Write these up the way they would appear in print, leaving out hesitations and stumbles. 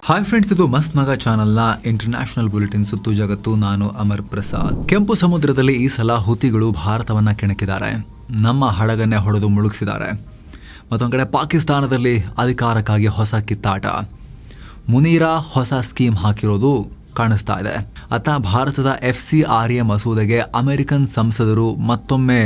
Hi friends, ಇದು ಮಸ್ತ್ ಮಗ ಚಾನಲ್ನ ಇಂಟರ್ನ್ಯಾಷನಲ್ ಬುಲೆಟಿನ್ ಸುತ್ತು ಜಗತ್ತು. ನಾನು ಅಮರ್ ಪ್ರಸಾದ್. ಕೆಂಪು ಸಮುದ್ರದಲ್ಲಿ ಈ ಸಲ ಹುತಿಗಳು ಭಾರತವನ್ನ ಕೆಣಕಿದ್ದಾರೆ. ನಮ್ಮ ಹಡಗನ್ನೇ ಹೊಡೆದು ಮುಳುಗಿಸಿದ್ದಾರೆ. ಮತ್ತೊಂದು ಕಡೆ ಪಾಕಿಸ್ತಾನದಲ್ಲಿ ಅಧಿಕಾರಕ್ಕಾಗಿ ಹೊಸ ಕಿತ್ತಾಟ. ಮುನೀರಾ ಹೊಸ ಸ್ಕೀಮ್ ಹಾಕಿರೋದು ಕಾಣಿಸ್ತಾ ಇದೆ. ಅತ್ತ ಭಾರತದ FCRA ಮಸೂದೆಗೆ ಅಮೆರಿಕನ್ ಸಂಸದರು ಮತ್ತೊಮ್ಮೆ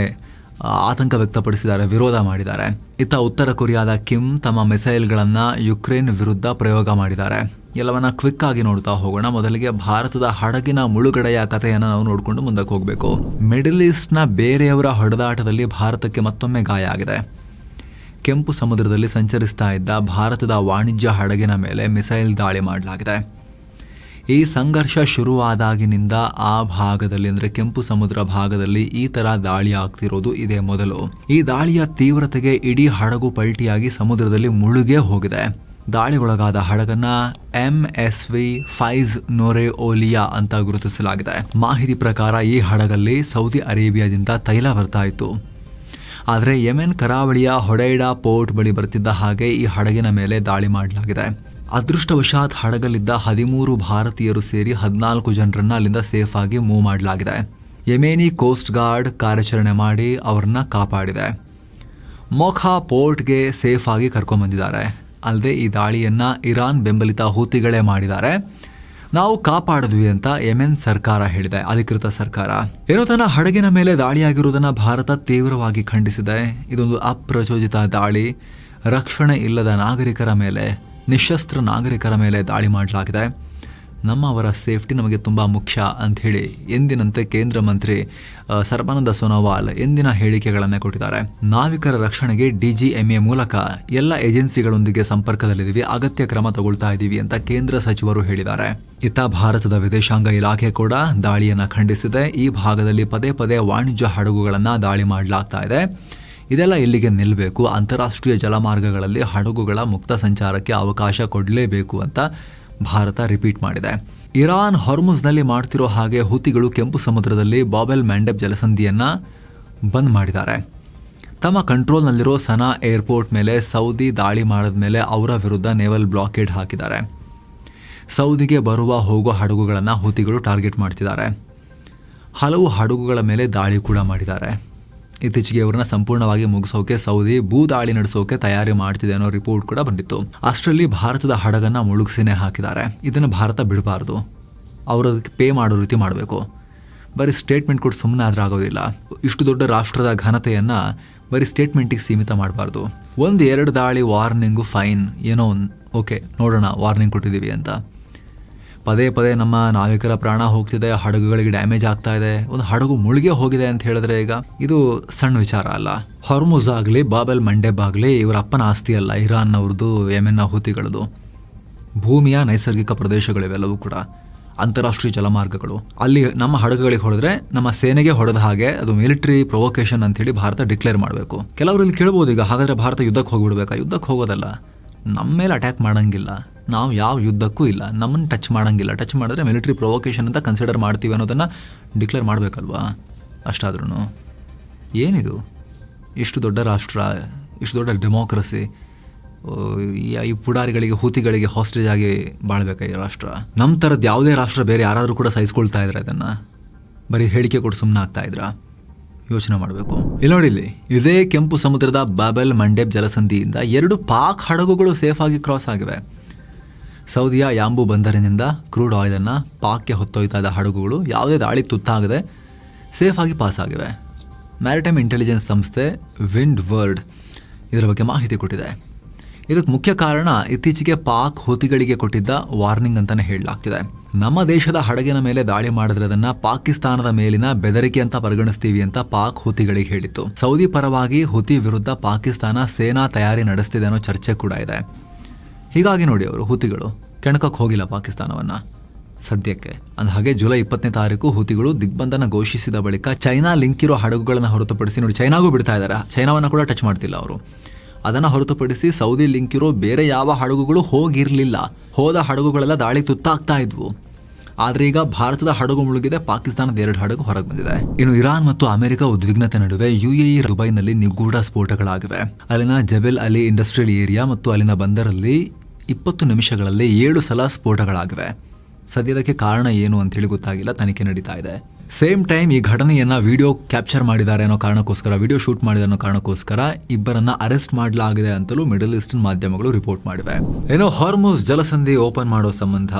ಆತಂಕ ವ್ಯಕ್ತಪಡಿಸಿದ್ದಾರೆ, ವಿರೋಧ ಮಾಡಿದ್ದಾರೆ. ಇತ್ತ ಉತ್ತರ ಕೊರಿಯಾದ ಕಿಮ್ ತಮ್ಮ ಮಿಸೈಲ್ಗಳನ್ನು ಯುಕ್ರೇನ್ ವಿರುದ್ಧ ಪ್ರಯೋಗ ಮಾಡಿದ್ದಾರೆ. ಎಲ್ಲವನ್ನ ಕ್ವಿಕ್ ಆಗಿ ನೋಡ್ತಾ ಹೋಗೋಣ. ಮೊದಲಿಗೆ ಭಾರತದ ಹಡಗಿನ ಮುಳುಗಡೆಯ ಕಥೆಯನ್ನು ನಾವು ನೋಡಿಕೊಂಡು ಮುಂದಕ್ಕೆ ಹೋಗಬೇಕು. ಮಿಡಲ್ ಈಸ್ಟ್ನ ಬೇರೆಯವರ ಹೊಡೆದಾಟದಲ್ಲಿ ಭಾರತಕ್ಕೆ ಮತ್ತೊಮ್ಮೆ ಗಾಯ ಆಗಿದೆ. ಕೆಂಪು ಸಮುದ್ರದಲ್ಲಿ ಸಂಚರಿಸ್ತಾ ಇದ್ದ ಭಾರತದ ವಾಣಿಜ್ಯ ಹಡಗಿನ ಮೇಲೆ ಮಿಸೈಲ್ ದಾಳಿ ಮಾಡಲಾಗಿದೆ. ಈ ಸಂಘರ್ಷ ಶುರುವಾದಾಗಿನಿಂದ ಆ ಭಾಗದಲ್ಲಿ ಅಂದರೆ ಕೆಂಪು ಸಮುದ್ರ ಭಾಗದಲ್ಲಿ ಈ ತರ ದಾಳಿ ಆಗ್ತಿರೋದು ಇದೇ ಮೊದಲು. ಈ ದಾಳಿಯ ತೀವ್ರತೆಗೆ ಇಡೀ ಹಡಗು ಪಲ್ಟಿಯಾಗಿ ಸಮುದ್ರದಲ್ಲಿ ಮುಳುಗೇ ಹೋಗಿದೆ. ದಾಳಿಗೊಳಗಾದ ಹಡಗನ್ನ MSV ಫೈಜ್ ನೊರೆಓಲಿಯಾ ಅಂತ ಗುರುತಿಸಲಾಗಿದೆ. ಮಾಹಿತಿ ಪ್ರಕಾರ ಈ ಹಡಗಲ್ಲಿ ಸೌದಿ ಅರೇಬಿಯಾದಿಂದ ತೈಲ ಬರ್ತಾ ಇತ್ತು. ಆದರೆ ಯೆಮೆನ್ ಕರಾವಳಿಯ ಹೊಡೈಡಾ ಪೋರ್ಟ್ ಬಳಿ ಬರ್ತಿದ್ದ ಹಾಗೆ ಈ ಹಡಗಿನ ಮೇಲೆ ದಾಳಿ ಮಾಡಲಾಗಿದೆ. ಅದೃಷ್ಟವಶಾತ್ ಹಡಗಲಿದ್ದ 13 ಭಾರತೀಯರು ಸೇರಿ 14 ಜನರನ್ನ ಅಲ್ಲಿಂದ ಸೇಫ್ ಆಗಿ ಮೂವ್ ಮಾಡಲಾಗಿದೆ. ಯೆಮೇನಿ ಕೋಸ್ಟ್ ಗಾರ್ಡ್ ಕಾರ್ಯಾಚರಣೆ ಮಾಡಿ ಅವರನ್ನ ಕಾಪಾಡಿದೆ. ಮೊಖಾ ಪೋರ್ಟ್ಗೆ ಸೇಫ್ ಆಗಿ ಕರ್ಕೊಂಡ್ಬಂದಿದ್ದಾರೆ. ಅಲ್ಲದೆ ಈ ದಾಳಿಯನ್ನ ಇರಾನ್ ಬೆಂಬಲಿತ ಹೂತಿಗಳೇ ಮಾಡಿದ್ದಾರೆ. ನಾವು ಕಾಪಾಡಿದ್ವಿ ಅಂತ ಯೆಮೆನ್ ಸರ್ಕಾರ ಹೇಳಿದೆ, ಅಧಿಕೃತ ಸರ್ಕಾರ. ಏನೋ ತನ್ನ ಹಡಗಿನ ಮೇಲೆ ದಾಳಿಯಾಗಿರುವುದನ್ನ ಭಾರತ ತೀವ್ರವಾಗಿ ಖಂಡಿಸಿದೆ. ಇದೊಂದು ಅಪ್ರಚೋದಿತ ದಾಳಿ. ರಕ್ಷಣೆ ಇಲ್ಲದ ನಾಗರಿಕರ ಮೇಲೆ, ನಿಶಸ್ತ್ರ ನಾಗರಿಕರ ಮೇಲೆ ದಾಳಿ ಮಾಡಲಾಗಿದೆ. ನಮ್ಮವರ ಸೇಫ್ಟಿ ನಮಗೆ ತುಂಬ ಮುಖ್ಯ ಅಂತ ಹೇಳಿ ಎಂದಿನಂತೆ ಕೇಂದ್ರ ಮಂತ್ರಿ ಸರ್ಬಾನಂದ ಸೋನೋವಾಲ್ ಎಂದಿನ ಹೇಳಿಕೆಗಳನ್ನೇ ಕೊಟ್ಟಿದ್ದಾರೆ. ನಾವಿಕರ ರಕ್ಷಣೆಗೆ DGMA ಮೂಲಕ ಎಲ್ಲ ಏಜೆನ್ಸಿಗಳೊಂದಿಗೆ ಸಂಪರ್ಕದಲ್ಲಿದ್ದೀವಿ, ಅಗತ್ಯ ಕ್ರಮ ತಗೊಳ್ತಾ ಇದ್ದೀವಿ ಅಂತ ಕೇಂದ್ರ ಸಚಿವರು ಹೇಳಿದ್ದಾರೆ. ಇತ್ತ ಭಾರತದ ವಿದೇಶಾಂಗ ಇಲಾಖೆ ಕೂಡ ದಾಳಿಯನ್ನ ಖಂಡಿಸಿದೆ. ಈ ಭಾಗದಲ್ಲಿ ಪದೇ ಪದೇ ವಾಣಿಜ್ಯ ಹಡಗುಗಳನ್ನ ದಾಳಿ ಮಾಡಲಾಗ್ತಾ ಇದೆ. ಇದೆಲ್ಲ ಇಲ್ಲಿಗೆ ನಿಲ್ಲಬೇಕು. ಅಂತಾರಾಷ್ಟ್ರೀಯ ಜಲಮಾರ್ಗಗಳಲ್ಲಿ ಹಡಗುಗಳ ಮುಕ್ತ ಸಂಚಾರಕ್ಕೆ ಅವಕಾಶ ಕೊಡಲೇಬೇಕು ಅಂತ ಭಾರತ ರಿಪೀಟ್ ಮಾಡಿದೆ. ಇರಾನ್ ಹಾರ್ಮುಜ್ನಲ್ಲಿ ಮಾಡ್ತಿರೋ ಹಾಗೆ ಹುತಿಗಳು ಕೆಂಪು ಸಮುದ್ರದಲ್ಲಿ ಬಾಬೆಲ್ ಮ್ಯಾಂಡೆಬ್ ಜಲಸಂಧಿಯನ್ನ ಬಂದ್ ಮಾಡಿದ್ದಾರೆ. ತಮ್ಮ ಕಂಟ್ರೋಲ್ನಲ್ಲಿರೋ ಸನಾ ಏರ್ಪೋರ್ಟ್ ಮೇಲೆ ಸೌದಿ ದಾಳಿ ಮಾಡಿದ ಮೇಲೆ ಅವರ ವಿರುದ್ಧ ನೇವಲ್ ಬ್ಲಾಕೇಡ್ ಹಾಕಿದ್ದಾರೆ. ಸೌದಿಗೆ ಬರುವ ಹೋಗೋ ಹಡಗುಗಳನ್ನು ಹುತಿಗಳು ಟಾರ್ಗೆಟ್ ಮಾಡ್ತಿದ್ದಾರೆ. ಹಲವು ಹಡಗುಗಳ ಮೇಲೆ ದಾಳಿ ಕೂಡ ಮಾಡಿದ್ದಾರೆ. ಇತ್ತೀಚೆಗೆ ಅವರನ್ನ ಸಂಪೂರ್ಣವಾಗಿ ಮುಗಿಸೋಕೆ ಸೌದಿ ಭೂ ದಾಳಿ ನಡೆಸೋಕೆ ತಯಾರಿ ಮಾಡ್ತಿದೆ ಅನ್ನೋ ರಿಪೋರ್ಟ್ ಕೂಡ ಬಂದಿತ್ತು. ಅಷ್ಟರಲ್ಲಿ ಭಾರತದ ಹಡಗನ್ನ ಮುಳುಗಿಸಿನೇ ಹಾಕಿದ್ದಾರೆ. ಇದನ್ನು ಭಾರತ ಬಿಡಬಾರ್ದು. ಅವರು ಅದಕ್ಕೆ ಪೇ ಮಾಡೋ ರೀತಿ ಮಾಡಬೇಕು. ಬರೀ ಸ್ಟೇಟ್ಮೆಂಟ್ ಕೊಟ್ಟು ಸುಮ್ಮನೆ ಆದ್ರೆ ಆಗೋದಿಲ್ಲ. ಇಷ್ಟು ದೊಡ್ಡ ರಾಷ್ಟ್ರದ ಘನತೆಯನ್ನ ಬರೀ ಸ್ಟೇಟ್ಮೆಂಟಿಗೆ ಸೀಮಿತ ಮಾಡಬಾರ್ದು. 1-2 ದಾಳಿ ವಾರ್ನಿಂಗು ಫೈನ್, ಏನೋ ಓಕೆ ನೋಡೋಣ ವಾರ್ನಿಂಗ್ ಕೊಟ್ಟಿದ್ದೀವಿ ಅಂತ. ಪದೇ ಪದೇ ನಮ್ಮ ನಾವಿಕರ ಪ್ರಾಣ ಹೋಗ್ತಿದೆ, ಹಡಗುಗಳಿಗೆ ಡ್ಯಾಮೇಜ್ ಆಗ್ತಾ ಇದೆ, ಒಂದು ಹಡಗು ಮುಳುಗೆ ಹೋಗಿದೆ ಅಂತ ಹೇಳಿದ್ರೆ ಈಗ ಇದು ಸಣ್ಣ ವಿಚಾರ ಅಲ್ಲ. ಹಾರ್ಮುಜ್ ಆಗಲಿ ಬಾಬೆಲ್ ಮಂಡೆಬ್ ಆಗಲಿ ಇವರ ಅಪ್ಪನ ಆಸ್ತಿ ಅಲ್ಲ, ಇರಾನ್ನವ್ರದ್ದು, ಯೆಮೆನ್ನ ಹುತಿಗಳದು. ಭೂಮಿಯ ನೈಸರ್ಗಿಕ ಪ್ರದೇಶಗಳಿವೆಲ್ಲವೂ ಕೂಡ ಅಂತಾರಾಷ್ಟ್ರೀಯ ಜಲಮಾರ್ಗಗಳು. ಅಲ್ಲಿ ನಮ್ಮ ಹಡಗುಗಳಿಗೆ ಹೊಡೆದ್ರೆ ನಮ್ಮ ಸೇನೆಗೆ ಹೊಡೆದ ಹಾಗೆ ಅದು ಮಿಲಿಟರಿ ಪ್ರೊವೊಕೇಶನ್ ಅಂತ ಹೇಳಿ ಭಾರತ ಡಿಕ್ಲೇರ್ ಮಾಡಬೇಕು. ಕೆಲವರು ಇಲ್ಲಿ ಕೇಳ್ಬೋದು, ಈಗ ಹಾಗಾದ್ರೆ ಭಾರತ ಯುದ್ಧಕ್ಕೆ ಹೋಗ್ಬಿಡ್ಬೇಕಾ? ಯುದ್ಧಕ್ಕೆ ಹೋಗೋದಲ್ಲ, ನಮ್ಮ ಮೇಲೆ ಅಟ್ಯಾಕ್ ಮಾಡಂಗಿಲ್ಲ. ನಾವು ಯಾವ ಯುದ್ಧಕ್ಕೂ ಇಲ್ಲ, ನಮ್ಮನ್ನು ಟಚ್ ಮಾಡಂಗಿಲ್ಲ. ಟಚ್ ಮಾಡಿದ್ರೆ ಮಿಲಿಟರಿ ಪ್ರೊವೊಕೇಶನ್ ಅಂತ ಕನ್ಸಿಡರ್ ಮಾಡ್ತೀವಿ ಅನ್ನೋದನ್ನು ಡಿಕ್ಲೇರ್ ಮಾಡಬೇಕಲ್ವಾ? ಅಷ್ಟಾದ್ರೂ ಏನಿದು? ಇಷ್ಟು ದೊಡ್ಡ ರಾಷ್ಟ್ರ, ಇಷ್ಟು ದೊಡ್ಡ ಡೆಮೋಕ್ರಸಿ, ಈ ಪುಡಾರಿಗಳಿಗೆ ಹೂತಿಗಳಿಗೆ ಹಾಸ್ಟೇಜ್ ಆಗಿ ಬಾಳ್ಬೇಕಾ ಈ ರಾಷ್ಟ್ರ? ನಮ್ಮ ಥರದ್ದು ಯಾವುದೇ ರಾಷ್ಟ್ರ ಬೇರೆ ಯಾರಾದರೂ ಕೂಡ ಸಹಿಸ್ಕೊಳ್ತಾ ಇದ್ರೆ ಅದನ್ನು ಬರೀ ಹೇಳಿಕೆ ಕೊಟ್ಟು ಸುಮ್ಮನೆ ಆಗ್ತಾ ಇದ್ರಾ? ಯೋಚನೆ ಮಾಡಬೇಕು. ಇಲ್ಲಿ ನೋಡಿ, ಇಲ್ಲಿ ಇದೇ ಕೆಂಪು ಸಮುದ್ರದ ಬಾಬೆಲ್ ಮಂಡೆಬ್ ಜಲಸಂಧಿಯಿಂದ 2 ಪಾಕ್ ಹಡಗುಗಳು ಸೇಫ್ ಆಗಿ ಕ್ರಾಸ್ ಆಗಿವೆ. ಸೌದಿಯ ಯಾಂಬು ಬಂದರಿನಿಂದ ಕ್ರೂಡ್ ಆಯಿಲ್ ಅನ್ನ ಪಾಕ್ಗೆ ಹೊತ್ತೊಯ್ತಾ ಇದ್ದ ಹಡಗುಗಳು ಯಾವುದೇ ದಾಳಿ ತುತ್ತಾಗದೆ ಸೇಫ್ ಆಗಿ ಪಾಸ್ ಆಗಿವೆ. ಮ್ಯಾರಿಟೈಮ್ ಇಂಟೆಲಿಜೆನ್ಸ್ ಸಂಸ್ಥೆ ವಿಂಡ್ ವರ್ಲ್ಡ್ ಇದರ ಬಗ್ಗೆ ಮಾಹಿತಿ ಕೊಟ್ಟಿದೆ. ಇದಕ್ಕೆ ಮುಖ್ಯ ಕಾರಣ ಇತ್ತೀಚೆಗೆ ಪಾಕ್ ಹುತಿಗಳಿಗೆ ಕೊಟ್ಟಿದ್ದ ವಾರ್ನಿಂಗ್ ಅಂತಾನೆ ಹೇಳಲಾಗ್ತಿದೆ. ನಮ್ಮ ದೇಶದ ಹಡಗಿನ ಮೇಲೆ ದಾಳಿ ಮಾಡಿದ್ರೆ ಅದನ್ನ ಪಾಕಿಸ್ತಾನದ ಮೇಲಿನ ಬೆದರಿಕೆ ಅಂತ ಪರಿಗಣಿಸ್ತೀವಿ ಅಂತ ಪಾಕ್ ಹುತಿಗಳಿಗೆ ಹೇಳಿತ್ತು. ಸೌದಿ ಪರವಾಗಿ ಹುತಿ ವಿರುದ್ಧ ಪಾಕಿಸ್ತಾನ ಸೇನಾ ತಯಾರಿ ನಡೆಸ್ತಿದೆ ಅನ್ನೋ ಚರ್ಚೆ ಕೂಡ ಇದೆ. ಹೀಗಾಗಿ ನೋಡಿ, ಅವರು ಹುತಿಗಳು ಕೆಣಕಕ್ಕೆ ಹೋಗಿಲ್ಲ ಪಾಕಿಸ್ತಾನವನ್ನ ಸದ್ಯಕ್ಕೆ. ಅಂದಹಾಗೆ ಜುಲೈ 20ನೇ ತಾರೀಕು ಹುತಿಗಳು ದಿಗ್ಬಂಧನ ಘೋಷಿಸಿದ ಬಳಿಕ ಚೈನಾ ಲಿಂಕ್ ಇರೋ ಹಡಗುಗಳನ್ನು ಹೊರತುಪಡಿಸಿ ನೋಡಿ, ಚೈನಾಗೂ ಬಿಡ್ತಾ ಇದ್ದಾರೆ, ಚೈನಾವನ್ನ ಕೂಡ ಟಚ್ ಮಾಡ್ತಿಲ್ಲ ಅವರು. ಅದನ್ನು ಹೊರತುಪಡಿಸಿ ಸೌದಿ ಲಿಂಕ್ ಇರೋ ಬೇರೆ ಯಾವ ಹಡಗುಗಳು ಹೋಗಿರಲಿಲ್ಲ. ಹೋದ ಹಡಗುಗಳೆಲ್ಲ ದಾಳಿ ತುತ್ತಾಗ್ತಾ ಇದ್ವು. ಆದರೆ ಈಗ ಭಾರತದ ಹಡಗು ಮುಳುಗಿದೆ, ಪಾಕಿಸ್ತಾನದ 2 ಹಡಗು ಹೊರಗೆ ಬಂದಿದೆ. ಇನ್ನು ಇರಾನ್ ಮತ್ತು ಅಮೆರಿಕ ಉದ್ವಿಗ್ನತೆ ನಡುವೆ UAE ದುಬೈನಲ್ಲಿ ನಿಗೂಢ ಸ್ಫೋಟಗಳಾಗಿವೆ. ಅಲ್ಲಿನ ಜಬೆಲ್ ಅಲಿ ಇಂಡಸ್ಟ್ರಿಯಲ್ ಏರಿಯಾ ಮತ್ತು ಅಲ್ಲಿನ ಬಂದರಲ್ಲಿ 20 ನಿಮಿಷಗಳಲ್ಲಿ 7 ಸಲ ಸ್ಫೋಟಗಳಾಗಿವೆ. ಸದ್ಯದಕ್ಕೆ ಕಾರಣ ಏನು ಅಂತೇಳಿ ಗೊತ್ತಾಗಿಲ್ಲ, ತನಿಖೆ ನಡೀತಾ ಇದೆ. ಸೇಮ್ ಟೈಮ್ ಈ ಘಟನೆಯನ್ನ ವಿಡಿಯೋ ಕ್ಯಾಪ್ಚರ್ ಮಾಡಿದ್ದಾರೆ ಅನ್ನೋ ಕಾರಣಕ್ಕೋಸ್ಕರ, ವಿಡಿಯೋ ಶೂಟ್ ಮಾಡಿದೆ ಅನ್ನೋ ಕಾರಣಕ್ಕೋಸ್ಕರ ಇಬ್ಬರನ್ನ ಅರೆಸ್ಟ್ ಮಾಡಲಾಗಿದೆ ಅಂತಲೂ ಮಿಡಲ್ ಈಸ್ಟರ್ನ್ ಮಾಧ್ಯಮಗಳು ರಿಪೋರ್ಟ್ ಮಾಡಿವೆ. ಏನೋ ಹಾರ್ಮುಜ್ ಜಲಸಂಧಿ ಓಪನ್ ಮಾಡೋ ಸಂಬಂಧ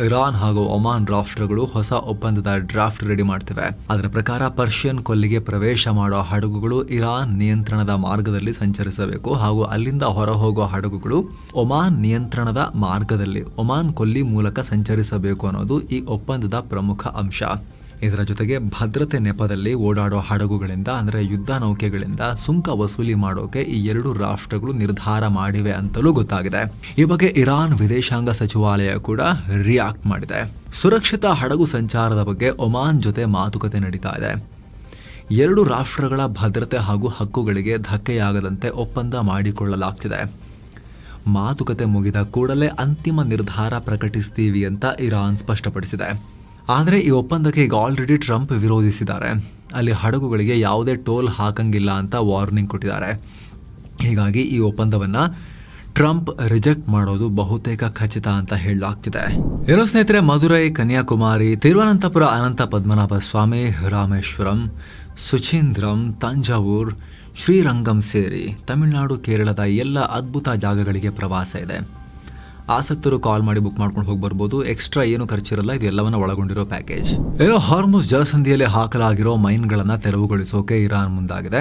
ಇರಾನ್ ಹಾಗೂ ಒಮಾನ್ ರಾಷ್ಟ್ರಗಳು ಹೊಸ ಒಪ್ಪಂದದ ಡ್ರಾಫ್ಟ್ ರೆಡಿ ಮಾಡ್ತಿವೆ. ಅದರ ಪ್ರಕಾರ ಪರ್ಷಿಯನ್ ಕೊಲ್ಲಿಗೆ ಪ್ರವೇಶ ಮಾಡೋ ಹಡಗುಗಳು ಇರಾನ್ ನಿಯಂತ್ರಣದ ಮಾರ್ಗದಲ್ಲಿ ಸಂಚರಿಸಬೇಕು ಹಾಗೂ ಅಲ್ಲಿಂದ ಹೊರಹೋಗೋ ಹಡಗುಗಳು ಒಮಾನ್ ನಿಯಂತ್ರಣದ ಮಾರ್ಗದಲ್ಲಿ ಒಮಾನ್ ಕೊಲ್ಲಿ ಮೂಲಕ ಸಂಚರಿಸಬೇಕು ಅನ್ನೋದು ಈ ಒಪ್ಪಂದದ ಪ್ರಮುಖ ಅಂಶ. ಇದರ ಜೊತೆಗೆ ಭದ್ರತೆ ನೆಪದಲ್ಲಿ ಓಡಾಡೋ ಹಡಗುಗಳಿಂದ ಅಂದರೆ ಯುದ್ಧ ನೌಕೆಗಳಿಂದ ಸುಂಕ ವಸೂಲಿ ಮಾಡೋಕೆ ಈ 2 ರಾಷ್ಟ್ರಗಳು ನಿರ್ಧಾರ ಮಾಡಿವೆ ಅಂತಲೂ ಗೊತ್ತಾಗಿದೆ. ಈ ಬಗ್ಗೆ ಇರಾನ್ ವಿದೇಶಾಂಗ ಸಚಿವಾಲಯ ಕೂಡ ರಿಯಾಕ್ಟ್ ಮಾಡಿದೆ. ಸುರಕ್ಷಿತ ಹಡಗು ಸಂಚಾರದ ಬಗ್ಗೆ ಒಮಾನ್ ಜೊತೆ ಮಾತುಕತೆ ನಡೀತಾ ಇದೆ. 2 ರಾಷ್ಟ್ರಗಳ ಭದ್ರತೆ ಹಾಗೂ ಹಕ್ಕುಗಳಿಗೆ ಧಕ್ಕೆಯಾಗದಂತೆ ಒಪ್ಪಂದ ಮಾಡಿಕೊಳ್ಳಲಾಗ್ತಿದೆ. ಮಾತುಕತೆ ಮುಗಿದ ಕೂಡಲೇ ಅಂತಿಮ ನಿರ್ಧಾರ ಪ್ರಕಟಿಸ್ತೀವಿ ಅಂತ ಇರಾನ್ ಸ್ಪಷ್ಟಪಡಿಸಿದೆ. ಆದರೆ ಈ ಒಪ್ಪಂದಕ್ಕೆ ಈಗ ಆಲ್ರೆಡಿ ಟ್ರಂಪ್ ವಿರೋಧಿಸಿದ್ದಾರೆ. ಅಲ್ಲಿ ಹಡಗುಗಳಿಗೆ ಯಾವುದೇ ಟೋಲ್ ಹಾಕಂಗಿಲ್ಲ ಅಂತ ವಾರ್ನಿಂಗ್ ಕೊಟ್ಟಿದ್ದಾರೆ. ಹೀಗಾಗಿ ಈ ಒಪ್ಪಂದವನ್ನು ಟ್ರಂಪ್ ರಿಜೆಕ್ಟ್ ಮಾಡೋದು ಬಹುತೇಕ ಖಚಿತ ಅಂತ ಹೇಳಲಾಗ್ತಿದೆ. ಏನೋ ಸ್ನೇಹಿತರೆ, ಮಧುರೈ, ಕನ್ಯಾಕುಮಾರಿ, ತಿರುವನಂತಪುರ ಅನಂತ ಪದ್ಮನಾಭ ಸ್ವಾಮಿ, ರಾಮೇಶ್ವರಂ, ಸುಚೀಂದ್ರಂ, ತಂಜಾವೂರ್, ಶ್ರೀರಂಗಂ ಸೇರಿ ತಮಿಳುನಾಡು, ಕೇರಳದ ಎಲ್ಲ ಅದ್ಭುತ ಜಾಗಗಳಿಗೆ ಪ್ರವಾಸ ಇದೆ. ಆಸಕ್ತರು ಕಾಲ್ ಮಾಡಿ ಬುಕ್ ಮಾಡ್ಕೊಂಡು ಹೋಗಿ ಬರ್ಬೋದು. ಎಕ್ಸ್ಟ್ರಾ ಏನು ಖರ್ಚಿರಲ್ಲ, ಇದು ಎಲ್ಲವನ್ನ ಒಳಗೊಂಡಿರೋ ಪ್ಯಾಕೇಜ್. ಏನೋ ಹಾರ್ಮುಜ್ ಜಲಸಂಧಿಯಲ್ಲಿ ಹಾಕಲಾಗಿರೋ ಮೈನ್ಗಳನ್ನು ತೆರವುಗೊಳಿಸೋಕೆ ಇರಾನ್ ಮುಂದಾಗಿದೆ.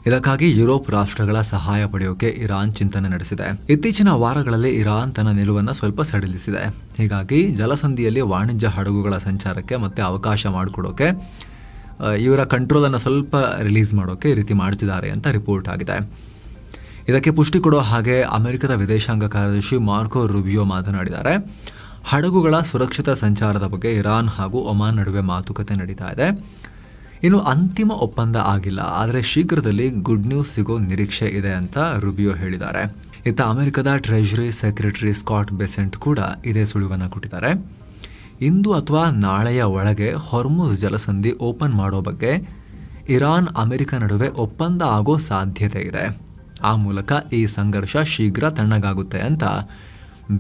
ಇದಕ್ಕಾಗಿ ಯುರೋಪ್ ರಾಷ್ಟ್ರಗಳ ಸಹಾಯ ಪಡೆಯೋಕೆ ಇರಾನ್ ಚಿಂತನೆ ನಡೆಸಿದೆ. ಇತ್ತೀಚಿನ ವಾರಗಳಲ್ಲಿ ಇರಾನ್ ತನ್ನ ನಿಲುವನ್ನು ಸ್ವಲ್ಪ ಸಡಿಲಿಸಿದೆ. ಹೀಗಾಗಿ ಜಲಸಂಧಿಯಲ್ಲಿ ವಾಣಿಜ್ಯ ಹಡಗುಗಳ ಸಂಚಾರಕ್ಕೆ ಮತ್ತೆ ಅವಕಾಶ ಮಾಡಿಕೊಡೋಕೆ, ಇವರ ಕಂಟ್ರೋಲನ್ನು ಸ್ವಲ್ಪ ರಿಲೀಸ್ ಮಾಡೋಕೆ ಈ ರೀತಿ ಮಾಡ್ತಿದ್ದಾರೆ ಅಂತ ರಿಪೋರ್ಟ್ ಆಗಿದೆ. ಇದಕ್ಕೆ ಪುಷ್ಟಿ ಕೊಡೋ ಹಾಗೆ ಅಮೆರಿಕದ ವಿದೇಶಾಂಗ ಕಾರ್ಯದರ್ಶಿ ಮಾರ್ಕೋ ರುಬಿಯೋ ಮಾತನಾಡಿದ್ದಾರೆ. ಹಡಗುಗಳ ಸುರಕ್ಷಿತ ಸಂಚಾರದ ಬಗ್ಗೆ ಇರಾನ್ ಹಾಗೂ ಒಮಾನ್ ನಡುವೆ ಮಾತುಕತೆ ನಡೀತಾ ಇದೆ. ಇನ್ನು ಅಂತಿಮ ಒಪ್ಪಂದ ಆಗಿಲ್ಲ, ಆದರೆ ಶೀಘ್ರದಲ್ಲಿ ಗುಡ್ ನ್ಯೂಸ್ ಸಿಗೋ ನಿರೀಕ್ಷೆ ಇದೆ ಅಂತ ರುಬಿಯೋ ಹೇಳಿದ್ದಾರೆ. ಇತ್ತ ಅಮೆರಿಕದ ಟ್ರೆಜರಿ ಸೆಕ್ರೆಟರಿ ಸ್ಕಾಟ್ ಬೆಸೆಂಟ್ ಕೂಡ ಇದೇ ಸುಳಿವನ್ನು ಕೊಟ್ಟಿದ್ದಾರೆ. ಇಂದು ಅಥವಾ ನಾಳೆಯ ಒಳಗೆ ಹಾರ್ಮುಜ್ ಜಲಸಂಧಿ ಓಪನ್ ಮಾಡೋ ಬಗ್ಗೆ ಇರಾನ್ ಅಮೆರಿಕ ನಡುವೆ ಒಪ್ಪಂದ ಆಗೋ ಸಾಧ್ಯತೆ ಇದೆ. ಆ ಮೂಲಕ ಈ ಸಂಘರ್ಷ ಶೀಘ್ರ ತಣ್ಣಗಾಗುತ್ತೆ ಅಂತ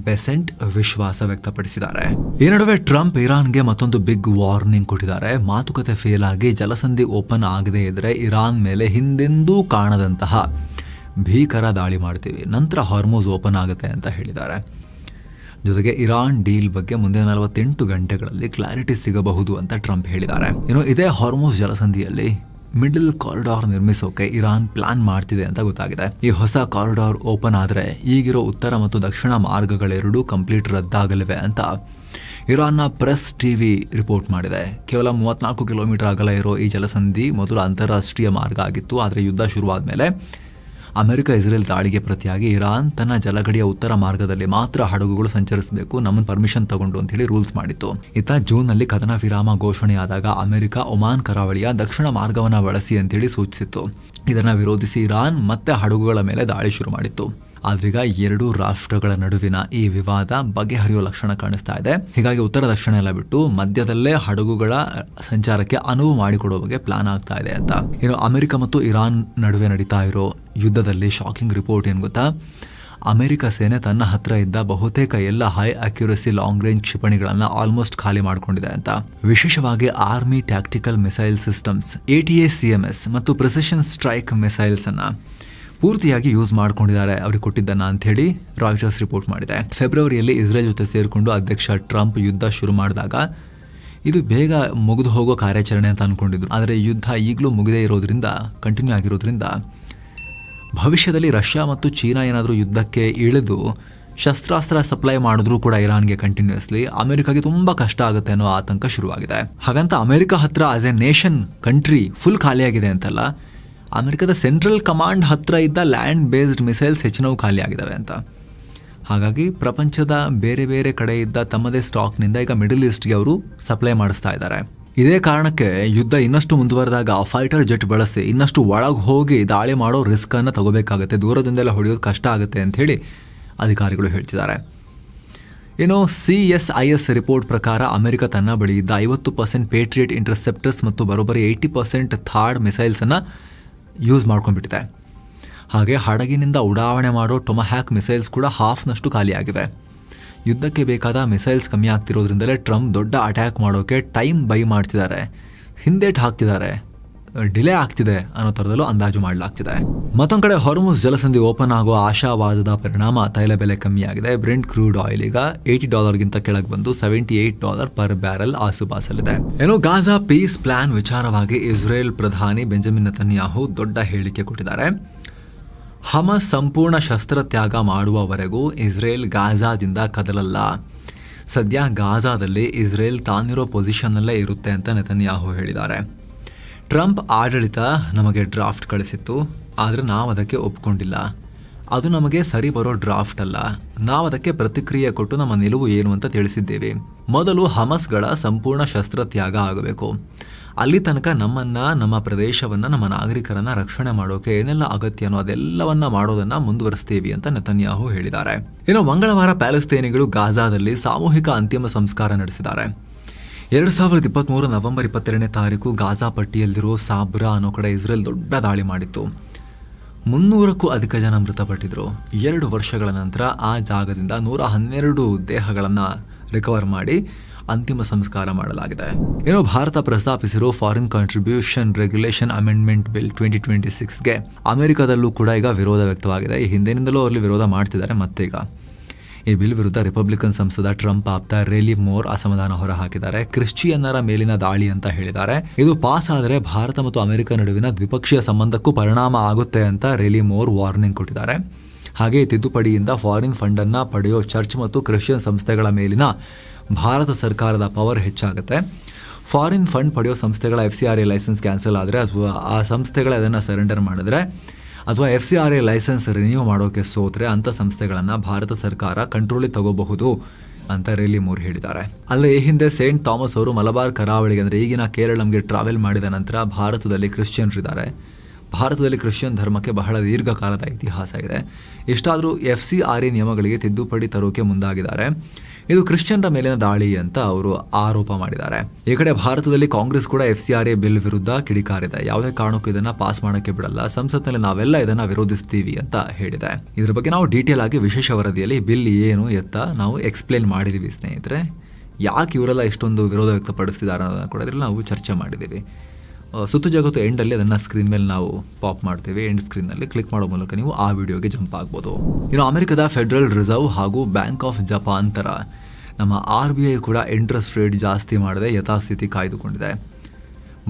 ಬೆಸೆಂಟ್ ವಿಶ್ವಾಸ ವ್ಯಕ್ತಪಡಿಸಿದ್ದಾರೆ. ಈ ನಡುವೆ ಟ್ರಂಪ್ ಇರಾನ್ಗೆ ಮತ್ತೊಂದು ಬಿಗ್ ವಾರ್ನಿಂಗ್ ಕೊಟ್ಟಿದ್ದಾರೆ. ಮಾತುಕತೆ ಫೇಲ್ ಆಗಿ ಜಲಸಂಧಿ ಓಪನ್ ಆಗದೇ ಇದ್ರೆ ಇರಾನ್ ಮೇಲೆ ಹಿಂದೆಂದೂ ಕಾಣದಂತಹ ಭೀಕರ ದಾಳಿ ಮಾಡ್ತೀವಿ, ನಂತರ ಹಾರ್ಮುಜ್ ಓಪನ್ ಆಗುತ್ತೆ ಅಂತ ಹೇಳಿದ್ದಾರೆ. ಜೊತೆಗೆ ಇರಾನ್ ಡೀಲ್ ಬಗ್ಗೆ ಮುಂದಿನ 48 ಗಂಟೆಗಳಲ್ಲಿ ಕ್ಲಾರಿಟಿ ಸಿಗಬಹುದು ಅಂತ ಟ್ರಂಪ್ ಹೇಳಿದ್ದಾರೆ. ಇನ್ನು ಇದೇ ಹಾರ್ಮುಜ್ ಜಲಸಂಧಿಯಲ್ಲಿ ಮಿಡಲ್ ಕಾರಿಡಾರ್ ನಿರ್ಮಿಸೋಕೆ ಇರಾನ್ ಪ್ಲಾನ್ ಮಾಡ್ತಿದೆ ಅಂತ ಗೊತ್ತಾಗಿದೆ. ಈ ಹೊಸ ಕಾರಿಡಾರ್ ಓಪನ್ ಆದರೆ ಈಗಿರೋ ಉತ್ತರ ಮತ್ತು ದಕ್ಷಿಣ ಮಾರ್ಗಗಳೆರಡೂ ಕಂಪ್ಲೀಟ್ ರದ್ದಾಗಲಿವೆ ಅಂತ ಇರಾನ್ನ ಪ್ರೆಸ್ ಟಿವಿ ರಿಪೋರ್ಟ್ ಮಾಡಿದೆ. ಕೇವಲ 34 ಕಿಲೋಮೀಟರ್ ಅಗಲ ಇರೋ ಈ ಜಲಸಂಧಿ ಮೊದಲು ಅಂತಾರಾಷ್ಟ್ರೀಯ ಮಾರ್ಗ ಆಗಿತ್ತು. ಆದರೆ ಯುದ್ಧ ಶುರುವಾದ ಮೇಲೆ ಅಮೆರಿಕ ಇಸ್ರೇಲ್ ದಾಳಿಗೆ ಪ್ರತಿಯಾಗಿ ಇರಾನ್ ತನ್ನ ಜಲಗಡಿಯ ಉತ್ತರ ಮಾರ್ಗದಲ್ಲಿ ಮಾತ್ರ ಹಡಗುಗಳು ಸಂಚರಿಸಬೇಕು, ನಮ್ಮ ಪರ್ಮಿಷನ್ ತಗೊಂಡು ಅಂತ ಹೇಳಿ ರೂಲ್ಸ್ ಮಾಡಿತ್ತು. ಇತ್ತ ಜೂನ್ನಲ್ಲಿ ಕದನ ವಿರಾಮ ಘೋಷಣೆಯಾದಾಗ ಅಮೆರಿಕ ಒಮಾನ್ ಕರಾವಳಿಯ ದಕ್ಷಿಣ ಮಾರ್ಗವನ್ನು ಬಳಸಿ ಅಂತೇಳಿ ಸೂಚಿಸಿತ್ತು. ಇದನ್ನು ವಿರೋಧಿಸಿ ಇರಾನ್ ಮತ್ತೆ ಹಡಗುಗಳ ಮೇಲೆ ದಾಳಿ ಶುರು ಮಾಡಿತ್ತು. ಆದ್ರೀಗ 2 ರಾಷ್ಟ್ರಗಳ ನಡುವಿನ ಈ ವಿವಾದ ಬಗೆಹರಿಯೋ ಲಕ್ಷಣ ಕಾಣಿಸ್ತಾ ಇದೆ. ಹೀಗಾಗಿ ಉತ್ತರ ದಕ್ಷಿಣ ಎಲ್ಲ ಬಿಟ್ಟು ಮಧ್ಯದಲ್ಲೇ ಹಡಗುಗಳ ಸಂಚಾರಕ್ಕೆ ಅನುವು ಮಾಡಿಕೊಡೋ ಬಗ್ಗೆ ಪ್ಲಾನ್ ಆಗ್ತಾ ಇದೆ ಅಂತ. ಇನ್ನು ಅಮೆರಿಕ ಮತ್ತು ಇರಾನ್ ನಡುವೆ ನಡೀತಾ ಇರೋ ಯುದ್ಧದಲ್ಲಿ ಶಾಕಿಂಗ್ ರಿಪೋರ್ಟ್ ಏನು ಗೊತ್ತಾ? ಅಮೆರಿಕ ಸೇನೆ ತನ್ನ ಹತ್ರ ಇದ್ದ ಬಹುತೇಕ ಎಲ್ಲ ಹೈ ಅಕ್ಯುರಸಿ ಲಾಂಗ್ ರೇಂಜ್ ಕ್ಷಿಪಣಿಗಳನ್ನ ಆಲ್ಮೋಸ್ಟ್ ಖಾಲಿ ಮಾಡ್ಕೊಂಡಿದೆ ಅಂತ. ವಿಶೇಷವಾಗಿ army tactical missile systems ATACMS ಮತ್ತು ಪ್ರಿಸಿಷನ್ ಸ್ಟ್ರೈಕ್ ಮಿಸೈಲ್ಸ್ ಅನ್ನ ಪೂರ್ತಿಯಾಗಿ ಯೂಸ್ ಮಾಡ್ಕೊಂಡಿದ್ದಾರೆ ಅವ್ರಿಗೆ ಕೊಟ್ಟಿದ್ದನ್ನ ಅಂತ ಹೇಳಿ ರಾಯ್ಟರ್ಸ್ ರಿಪೋರ್ಟ್ ಮಾಡಿದೆ. ಫೆಬ್ರವರಿಯಲ್ಲಿ ಇಸ್ರೇಲ್ ಜೊತೆ ಸೇರಿಕೊಂಡು ಅಧ್ಯಕ್ಷ ಟ್ರಂಪ್ ಯುದ್ಧ ಶುರು ಮಾಡಿದಾಗ ಇದು ಬೇಗ ಮುಗಿದು ಹೋಗೋ ಕಾರ್ಯಾಚರಣೆ ಅಂತ ಅನ್ಕೊಂಡಿದ್ರು. ಆದರೆ ಯುದ್ಧ ಈಗಲೂ ಮುಗಿದೇ ಇರೋದ್ರಿಂದ, ಕಂಟಿನ್ಯೂ ಆಗಿರೋದ್ರಿಂದ ಭವಿಷ್ಯದಲ್ಲಿ ರಷ್ಯಾ ಮತ್ತು ಚೀನಾ ಏನಾದರೂ ಯುದ್ಧಕ್ಕೆ ಇಳಿದು ಶಸ್ತ್ರಾಸ್ತ್ರ ಸಪ್ಲೈ ಮಾಡಿದ್ರೂ ಕೂಡ ಇರಾನ್ಗೆ ಕಂಟಿನ್ಯೂಸ್ಲಿ ಅಮೆರಿಕಾಗೆ ತುಂಬಾ ಕಷ್ಟ ಆಗುತ್ತೆ ಅನ್ನೋ ಆತಂಕ ಶುರುವಾಗಿದೆ. ಹಾಗಂತ ಅಮೆರಿಕ ಹತ್ರ as A nation country full ಖಾಲಿಯಾಗಿದೆ ಅಂತಲ್ಲ, ಅಮೆರಿಕದ ಸೆಂಟ್ರಲ್ ಕಮಾಂಡ್ ಹತ್ರ ಇದ್ದ ಲ್ಯಾಂಡ್ ಬೇಸ್ಡ್ ಮಿಸೈಲ್ಸ್ ಹೆಚ್ಚಿನವು ಖಾಲಿ ಆಗಿದ್ದಾವೆ ಅಂತ. ಹಾಗಾಗಿ ಪ್ರಪಂಚದ ಬೇರೆ ಬೇರೆ ಕಡೆ ಇದ್ದ ತಮ್ಮದೇ ಸ್ಟಾಕ್ನಿಂದ ಈಗ ಮಿಡಲ್ ಈಸ್ಟ್ಗೆ ಅವರು ಸಪ್ಲೈ ಮಾಡಿಸ್ತಾ ಇದ್ದಾರೆ. ಇದೇ ಕಾರಣಕ್ಕೆ ಯುದ್ಧ ಇನ್ನಷ್ಟು ಮುಂದುವರೆದಾಗ ಫೈಟರ್ ಜೆಟ್ ಬಳಸಿ ಇನ್ನಷ್ಟು ಒಳಗೆ ಹೋಗಿ ದಾಳಿ ಮಾಡೋ ರಿಸ್ಕ್ ಅನ್ನು ತಗೋಬೇಕಾಗುತ್ತೆ, ದೂರದಿಂದೆಲ್ಲ ಹೊಡೆಯೋದು ಕಷ್ಟ ಆಗುತ್ತೆ ಅಂತ ಹೇಳಿ ಅಧಿಕಾರಿಗಳು ಹೇಳ್ತಿದ್ದಾರೆ. ಇನ್ನು CSIS ರಿಪೋರ್ಟ್ ಪ್ರಕಾರ ಅಮೆರಿಕ ತನ್ನ ಬಳಿ ಇದ್ದ 50% ಪೇಟ್ರಿಯಟ್ ಇಂಟರ್ಸೆಪ್ಟರ್ಸ್ ಮತ್ತು ಬರೋಬ್ಬರಿ 80% ಥಾಡ್ ಮಿಸೈಲ್ಸ್ ಅನ್ನ ಯೂಸ್ ಮಾಡ್ಕೊಂಡ್ಬಿಟ್ಟಿದೆ. ಹಾಗೆ ಹಡಗಿನಿಂದ ಉಡಾವಣೆ ಮಾಡೋ ಟೊಮಹ್ಯಾಕ್ ಮಿಸೈಲ್ಸ್ ಕೂಡ ಹಾಫ್ನಷ್ಟು ಖಾಲಿಯಾಗಿವೆ. ಯುದ್ಧಕ್ಕೆ ಬೇಕಾದ ಮಿಸೈಲ್ಸ್ ಕಮ್ಮಿ ಆಗ್ತಿರೋದ್ರಿಂದಲೇ ಟ್ರಂಪ್ ದೊಡ್ಡ ಅಟ್ಯಾಕ್ ಮಾಡೋಕೆ ಟೈಮ್ ಬೈ ಮಾಡ್ತಿದ್ದಾರೆ, ಹಿಂದೇಟ್ ಹಾಕ್ತಿದ್ದಾರೆ, ಡಿಲೇ ಆಗ್ತಿದೆ ಅನ್ನೋ ಥರದಲ್ಲೂ ಅಂದಾಜು ಮಾಡಲಾಗ್ತಿದೆ. ಮತ್ತೊಂದು ಕಡೆ ಹೊರ್ಮುಜ್ ಜಲಸಂಧಿ ಓಪನ್ ಆಗೋ ಆಶಾವಾದದ ಪರಿಣಾಮ ತೈಲ ಬೆಲೆ ಕಮ್ಮಿಯಾಗಿದೆ. ಬ್ರೆಂಟ್ ಕ್ರೂಡ್ ಆಯಿಲ್ ಈಗ $80ಗಿಂತ ಕೆಳಗೆ ಬಂದು $78 ಪರ್ ಬ್ಯಾರೆಲ್ ಆಸುಪಾಸಲ್ಲಿದೆ. ಏನು ಗಾಜಾ ಪೀಸ್ ಪ್ಲಾನ್ ವಿಚಾರವಾಗಿ ಇಸ್ರೇಲ್ ಪ್ರಧಾನಿ ಬೆಂಜಮಿನ್ ನೆತನ್ಯಾಹು ದೊಡ್ಡ ಹೇಳಿಕೆ ಕೊಟ್ಟಿದ್ದಾರೆ. ಹಮಸ್ ಸಂಪೂರ್ಣ ಶಸ್ತ್ರತ್ಯಾಗ ಮಾಡುವವರೆಗೂ ಇಸ್ರೇಲ್ ಗಾಜಾದಿಂದ ಕದಲಲ್ಲ. ಸದ್ಯ ಗಾಜಾದಲ್ಲಿ ಇಸ್ರೇಲ್ ತಾನಿರೋ ಪೊಸಿಷನ್ನಲ್ಲೇ ಇರುತ್ತೆ ಅಂತ ನೆತನ್ಯಾಹು ಹೇಳಿದ್ದಾರೆ. ಟ್ರಂಪ್ ಆಡಳಿತ ನಮಗೆ ಡ್ರಾಫ್ಟ್ ಕಳಿಸಿತ್ತು, ಆದರೆ ನಾವು ಅದಕ್ಕೆ ಒಪ್ಕೊಂಡಿಲ್ಲ. ಅದು ನಮಗೆ ಸರಿ ಬರೋ ಡ್ರಾಫ್ಟ್ ಅಲ್ಲ. ನಾವು ಅದಕ್ಕೆ ಪ್ರತಿಕ್ರಿಯೆ ಕೊಟ್ಟು ನಮ್ಮ ನಿಲುವು ಏನು ಅಂತ ತಿಳಿಸಿದ್ದೇವೆ. ಮೊದಲು ಹಮಸ್ಗಳ ಸಂಪೂರ್ಣ ಶಸ್ತ್ರತ್ಯಾಗ ಆಗಬೇಕು. ಅಲ್ಲಿ ತನಕ ನಮ್ಮನ್ನ, ನಮ್ಮ ಪ್ರದೇಶವನ್ನ, ನಮ್ಮ ನಾಗರಿಕರನ್ನ ರಕ್ಷಣೆ ಮಾಡೋಕೆ ಏನೆಲ್ಲ ಅಗತ್ಯನೋ ಅದೆಲ್ಲವನ್ನ ಮಾಡೋದನ್ನ ಮುಂದುವರಿಸ್ತೀವಿ ಅಂತ ನೆತನ್ಯಾಹು ಹೇಳಿದ್ದಾರೆ. ಇನ್ನು ಮಂಗಳವಾರ ಪ್ಯಾಲೆಸ್ತೇನಿಗಳು ಗಾಜಾದಲ್ಲಿ ಸಾಮೂಹಿಕ ಅಂತಿಮ ಸಂಸ್ಕಾರ ನಡೆಸಿದ್ದಾರೆ. 2023 ನವೆಂಬರ್ 22 ಗಾಜಾ ಪಟ್ಟಿಯಲ್ಲಿರೋ ಸಾಬ್ರಾ ಅನ್ನೋ ಕಡೆ ಇಸ್ರೇಲ್ ದೊಡ್ಡ ದಾಳಿ ಮಾಡಿತ್ತು. 300ಕ್ಕೂ ಅಧಿಕ ಜನ ಮೃತಪಟ್ಟಿದ್ರು. 2 ವರ್ಷಗಳ ನಂತರ ಆ ಜಾಗದಿಂದ 112 ದೇಹಗಳನ್ನು ರಿಕವರ್ ಮಾಡಿ ಅಂತಿಮ ಸಂಸ್ಕಾರ ಮಾಡಲಾಗಿದೆ. ಏನೋ ಭಾರತ ಪ್ರಸ್ತಾಪಿಸಿರೋ foreign contribution regulation amendment bill 2026ಗೆ ಅಮೆರಿಕದಲ್ಲೂ ಕೂಡ ಈಗ ವಿರೋಧ ವ್ಯಕ್ತವಾಗಿದೆ. ಈ ಹಿಂದಿನಿಂದಲೂ ಅಲ್ಲಿ ವಿರೋಧ ಮಾಡ್ತಿದ್ದಾರೆ. ಮತ್ತೀಗ ಈ ಬಿಲ್ ವಿರುದ್ಧ ರಿಪಬ್ಲಿಕನ್ ಸಂಸದ ಟ್ರಂಪ್ ಆಪ್ತ ರೇಲಿ ಮೋರ್ ಅಸಮಾಧಾನ ಹೊರಹಾಕಿದ್ದಾರೆ. ಕ್ರಿಶ್ಚಿಯನ್ನರ ಮೇಲಿನ ದಾಳಿ ಅಂತ ಹೇಳಿದ್ದಾರೆ. ಇದು ಪಾಸ್ ಆದರೆ ಭಾರತ ಮತ್ತು ಅಮೆರಿಕ ನಡುವಿನ ದ್ವಿಪಕ್ಷೀಯ ಸಂಬಂಧಕ್ಕೂ ಪರಿಣಾಮ ಆಗುತ್ತೆ ಅಂತ ರೇಲಿ ಮೋರ್ ವಾರ್ನಿಂಗ್ ಕೊಟ್ಟಿದ್ದಾರೆ. ಹಾಗೆ ಈ ತಿದ್ದುಪಡಿಯಿಂದ ಫಾರಿನ್ ಫಂಡ್ ಅನ್ನ ಪಡೆಯೋ ಚರ್ಚ್ ಮತ್ತು ಕ್ರಿಶ್ಚಿಯನ್ ಸಂಸ್ಥೆಗಳ ಮೇಲಿನ ಭಾರತ ಸರ್ಕಾರದ ಪವರ್ ಹೆಚ್ಚಾಗುತ್ತೆ. ಫಾರಿನ್ ಫಂಡ್ ಪಡೆಯೋ ಸಂಸ್ಥೆಗಳ FCRA ಲೈಸೆನ್ಸ್ ಕ್ಯಾನ್ಸಲ್ ಆದರೆ ಅಥವಾ ಆ ಸಂಸ್ಥೆಗಳ ಅದನ್ನು ಸರೆಂಡರ್ ಮಾಡಿದ್ರೆ ಅಥವಾ FCRA ಲೈಸೆನ್ಸ್ ರಿನ್ಯೂ ಮಾಡೋಕೆ ಸೋತ್ರೆ ಅಂಥ ಸಂಸ್ಥೆಗಳನ್ನು ಭಾರತ ಸರ್ಕಾರ ಕಂಟ್ರೋಲಿಗೆ ತಗೋಬಹುದು ಅಂತ ರೇಲಿ ಮೋರ್ ಹೇಳಿದ್ದಾರೆ. ಅಲ್ಲದೆ ಈ ಹಿಂದೆ ಸೇಂಟ್ ಥಾಮಸ್ ಅವರು ಮಲಬಾರ್ ಕರಾವಳಿಗೆ ಅಂದರೆ ಈಗಿನ ಕೇರಳಂಗೆ ಟ್ರಾವೆಲ್ ಮಾಡಿದ ನಂತರ ಭಾರತದಲ್ಲಿ ಕ್ರಿಶ್ಚಿಯನ್ರಿದ್ದಾರೆ. ಭಾರತದಲ್ಲಿ ಕ್ರಿಶ್ಚಿಯನ್ ಧರ್ಮಕ್ಕೆ ಬಹಳ ದೀರ್ಘಕಾಲದ ಇತಿಹಾಸ ಇದೆ. ಇಷ್ಟಾದರೂ FCRA ನಿಯಮಗಳಿಗೆ ತಿದ್ದುಪಡಿ ತರೋಕೆ ಮುಂದಾಗಿದ್ದಾರೆ. ಇದು ಕ್ರಿಶ್ಚಿಯನ್ರ ಮೇಲಿನ ದಾಳಿ ಅಂತ ಅವರು ಆರೋಪ ಮಾಡಿದ್ದಾರೆ. ಈ ಕಡೆ ಭಾರತದಲ್ಲಿ ಕಾಂಗ್ರೆಸ್ ಕೂಡ FCRA ಬಿಲ್ ವಿರುದ್ಧ ಕಿಡಿಕಾರಿದೆ. ಯಾವುದೇ ಕಾರಣಕ್ಕೂ ಇದನ್ನ ಪಾಸ್ ಮಾಡೋಕೆ ಬಿಡಲ್ಲ, ಸಂಸತ್ನಲ್ಲಿ ನಾವೆಲ್ಲ ಇದನ್ನ ವಿರೋಧಿಸ್ತೀವಿ ಅಂತ ಹೇಳಿದೆ. ಇದ್ರ ಬಗ್ಗೆ ನಾವು ಡೀಟೇಲ್ ಆಗಿ ವಿಶೇಷ ವರದಿಯಲ್ಲಿ ಬಿಲ್ ಏನು ಎತ್ತ ನಾವು ಎಕ್ಸ್ಪ್ಲೇನ್ ಮಾಡಿದೀವಿ ಸ್ನೇಹಿತರೆ. ಯಾಕೆ ಇವರೆಲ್ಲ ಇಷ್ಟೊಂದು ವಿರೋಧ ವ್ಯಕ್ತಪಡಿಸ್ತಿದ್ದಾರೆ ಅನ್ನೋದನ್ನ ಕೂಡ ಇದರಲ್ಲಿ ನಾವು ಚರ್ಚೆ ಮಾಡಿದ್ದೀವಿ. ಸುತ್ತು ಜಗತ್ತು ಎಂಡಲ್ಲಿ ಅದನ್ನು ಸ್ಕ್ರೀನ್ ಮೇಲೆ ನಾವು ಪಾಪ್ ಮಾಡ್ತೀವಿ. ಎಂಡ್ ಸ್ಕ್ರೀನ್ನಲ್ಲಿ ಕ್ಲಿಕ್ ಮಾಡೋ ಮೂಲಕ ನೀವು ಆ ವಿಡಿಯೋಗೆ ಜಂಪ್ ಆಗ್ಬೋದು. ಇನ್ನು ಅಮೆರಿಕದ ಫೆಡರಲ್ ರಿಸರ್ವ್ ಹಾಗೂ ಬ್ಯಾಂಕ್ ಆಫ್ ಜಪಾನ್ ಥರ ನಮ್ಮ RBI ಕೂಡ ಇಂಟ್ರೆಸ್ಟ್ ರೇಟ್ ಜಾಸ್ತಿ ಮಾಡದೆ ಯಥಾಸ್ಥಿತಿ ಕಾಯ್ದುಕೊಂಡಿದೆ.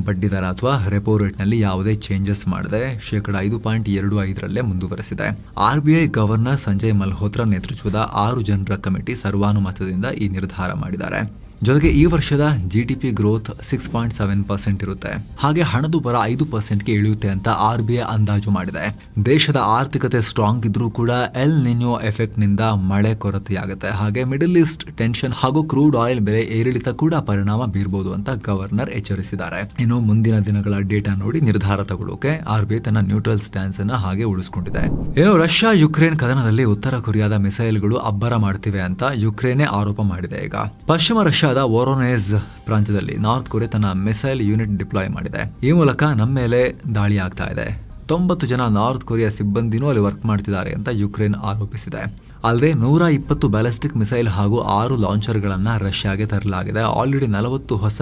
ಬಡ್ಡಿ ದರ ಅಥವಾ ರೆಪೋ ರೇಟ್ನಲ್ಲಿ ಯಾವುದೇ ಚೇಂಜಸ್ ಮಾಡದೆ 5.25% ಮುಂದುವರೆಸಿದೆ. RBI ಗವರ್ನರ್ ಸಂಜಯ್ ಮಲ್ಹೋತ್ರಾ ನೇತೃತ್ವದ 6 ಜನರ ಕಮಿಟಿ ಸರ್ವಾನುಮತದಿಂದ ಈ ನಿರ್ಧಾರ ಮಾಡಿದ್ದಾರೆ. ಜೊತೆಗೆ ಈ ವರ್ಷದ GDP ಗ್ರೋತ್ 6.7% ಇರುತ್ತೆ. ಹಾಗೆ ಹಣದುಬ್ಬರ 5%ಗೆ ಇಳಿಯುತ್ತೆ ಅಂತ RBI ಅಂದಾಜು ಮಾಡಿದೆ. ದೇಶದ ಆರ್ಥಿಕತೆ ಸ್ಟ್ರಾಂಗ್ ಇದ್ರೂ ಕೂಡ ಎಲ್ ನಿನ್ಯೋ ಎಫೆಕ್ಟ್ ನಿಂದ ಮಳೆ ಕೊರತೆಯಾಗುತ್ತೆ. ಹಾಗೆ ಮಿಡಲ್ ಈಸ್ಟ್ ಟೆನ್ಷನ್ ಹಾಗೂ ಕ್ರೂಡ್ ಆಯಿಲ್ ಬೆಲೆ ಏರಿಳಿತ ಕೂಡ ಪರಿಣಾಮ ಬೀರಬಹುದು ಅಂತ ಗವರ್ನರ್ ಎಚ್ಚರಿಸಿದ್ದಾರೆ. ಇನ್ನು ಮುಂದಿನ ದಿನಗಳ ಡೇಟಾ ನೋಡಿ ನಿರ್ಧಾರ ತಗೊಳ್ಳೋಕೆ RBI ತನ್ನ ನ್ಯೂಟ್ರಲ್ ಸ್ಟ್ಯಾನ್ಸ್ ಅನ್ನ ಹಾಗೆ ಉಳಿಸಿಕೊಂಡಿದೆ. ಏನು ರಷ್ಯಾ ಯುಕ್ರೇನ್ ಕದನದಲ್ಲಿ ಉತ್ತರ ಕೊರಿಯಾದ ಮಿಸೈಲ್ಗಳು ಅಬ್ಬರ ಮಾಡ್ತಿವೆ ಅಂತ ಯುಕ್ರೇನೇ ಆರೋಪ ಮಾಡಿದೆ. ಈಗ ಪಶ್ಚಿಮ ರಷ್ಯಾ ವೊರೊನೆಜ್ ಪ್ರಾಂತ್ಯದಲ್ಲಿ ನಾರ್ತ್ ಕೊರಿಯಾ ತನ್ನ ಮಿಸೈಲ್ ಯೂನಿಟ್ ಡಿಪ್ಲಾಯ್ ಮಾಡಿದೆ. ಈ ಮೂಲಕ ನಮ್ಮ ಮೇಲೆ ದಾಳಿ ಆಗ್ತಾ ಇದೆ. 90 ಜನ ನಾರ್ತ್ ಕೊರಿಯಾ ಸಿಬ್ಬಂದಿನೂ ಅಲ್ಲಿ ವರ್ಕ್ ಮಾಡ್ತಿದ್ದಾರೆ ಅಂತ ಯುಕ್ರೇನ್ ಆರೋಪಿಸಿದೆ. ಅಲ್ಲದೆ 120 ಬ್ಯಾಲಿಸ್ಟಿಕ್ ಮಿಸೈಲ್ ಹಾಗೂ 6 ಲಾಂಚರ್ಗಳನ್ನು ರಷ್ಯಾಗೆ ತರಲಾಗಿದೆ. ಆಲ್ರೆಡಿ 40 ಹೊಸ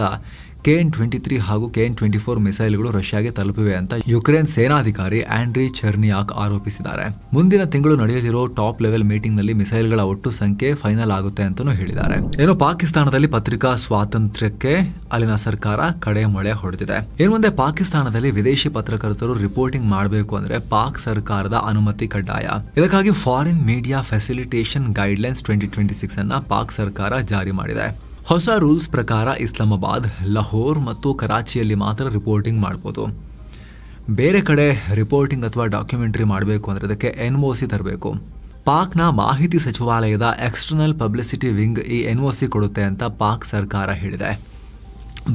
KN-23 ಹಾಗೂ KN-24 ಮಿಸೈಲ್ಗಳು ರಷ್ಯಾಗೆ ತಲುಪಿವೆ ಅಂತ ಯುಕ್ರೇನ್ ಸೇನಾಧಿಕಾರಿ ಆಂಡ್ರಿ ಚೆರ್ನಿಯಾಕ್ ಆರೋಪಿಸಿದ್ದಾರೆ. ಮುಂದಿನ ತಿಂಗಳು ನಡೆಯಲಿರೋ ಟಾಪ್ ಲೆವೆಲ್ ಮೀಟಿಂಗ್ ನಲ್ಲಿ ಮಿಸೈಲ್ಗಳ ಒಟ್ಟು ಸಂಖ್ಯೆ ಫೈನಲ್ ಆಗುತ್ತೆ ಅಂತಾನೂ ಹೇಳಿದ್ದಾರೆ. ಏನು ಪಾಕಿಸ್ತಾನದಲ್ಲಿ ಪತ್ರಿಕಾ ಸ್ವಾತಂತ್ರ್ಯಕ್ಕೆ ಅಲ್ಲಿನ ಸರ್ಕಾರ ಕಡೆ ಮೊಳೆ ಹೊಡೆದಿದೆ. ಇನ್ನು ಮುಂದೆ ಪಾಕಿಸ್ತಾನದಲ್ಲಿ ವಿದೇಶಿ ಪತ್ರಕರ್ತರು ರಿಪೋರ್ಟಿಂಗ್ ಮಾಡಬೇಕು ಅಂದ್ರೆ ಪಾಕ್ ಸರ್ಕಾರದ ಅನುಮತಿ ಕಡ್ಡಾಯ. ಇದಕ್ಕಾಗಿ ಫಾರಿನ್ ಮೀಡಿಯಾ ಫೆಸಿಲಿಟೇಷನ್ ಗೈಡ್ಲೈನ್ಸ್ 2026 ಅನ್ನ ಪಾಕ್ ಸರ್ಕಾರ ಜಾರಿ ಮಾಡಿದೆ. ಹೊಸ ರೂಲ್ಸ್ ಪ್ರಕಾರ ಇಸ್ಲಾಮಾಬಾದ್, ಲಾಹೋರ್ ಮತ್ತು ಕರಾಚಿಯಲ್ಲಿ ಮಾತ್ರ ರಿಪೋರ್ಟಿಂಗ್ ಮಾಡಬಹುದು. ಬೇರೆ ಕಡೆ ರಿಪೋರ್ಟಿಂಗ್ ಅಥವಾ ಡಾಕ್ಯುಮೆಂಟರಿ ಮಾಡಬೇಕು ಅಂದರೆ ಅದಕ್ಕೆ NOC ತರಬೇಕು. ಪಾಕ್ನ ಮಾಹಿತಿ ಸಚಿವಾಲಯದ ಎಕ್ಸ್ಟರ್ನಲ್ ಪಬ್ಲಿಸಿಟಿ ವಿಂಗ್ ಈ NOC ಕೊಡುತ್ತೆ ಅಂತ ಪಾಕ್ ಸರ್ಕಾರ ಹೇಳಿದೆ.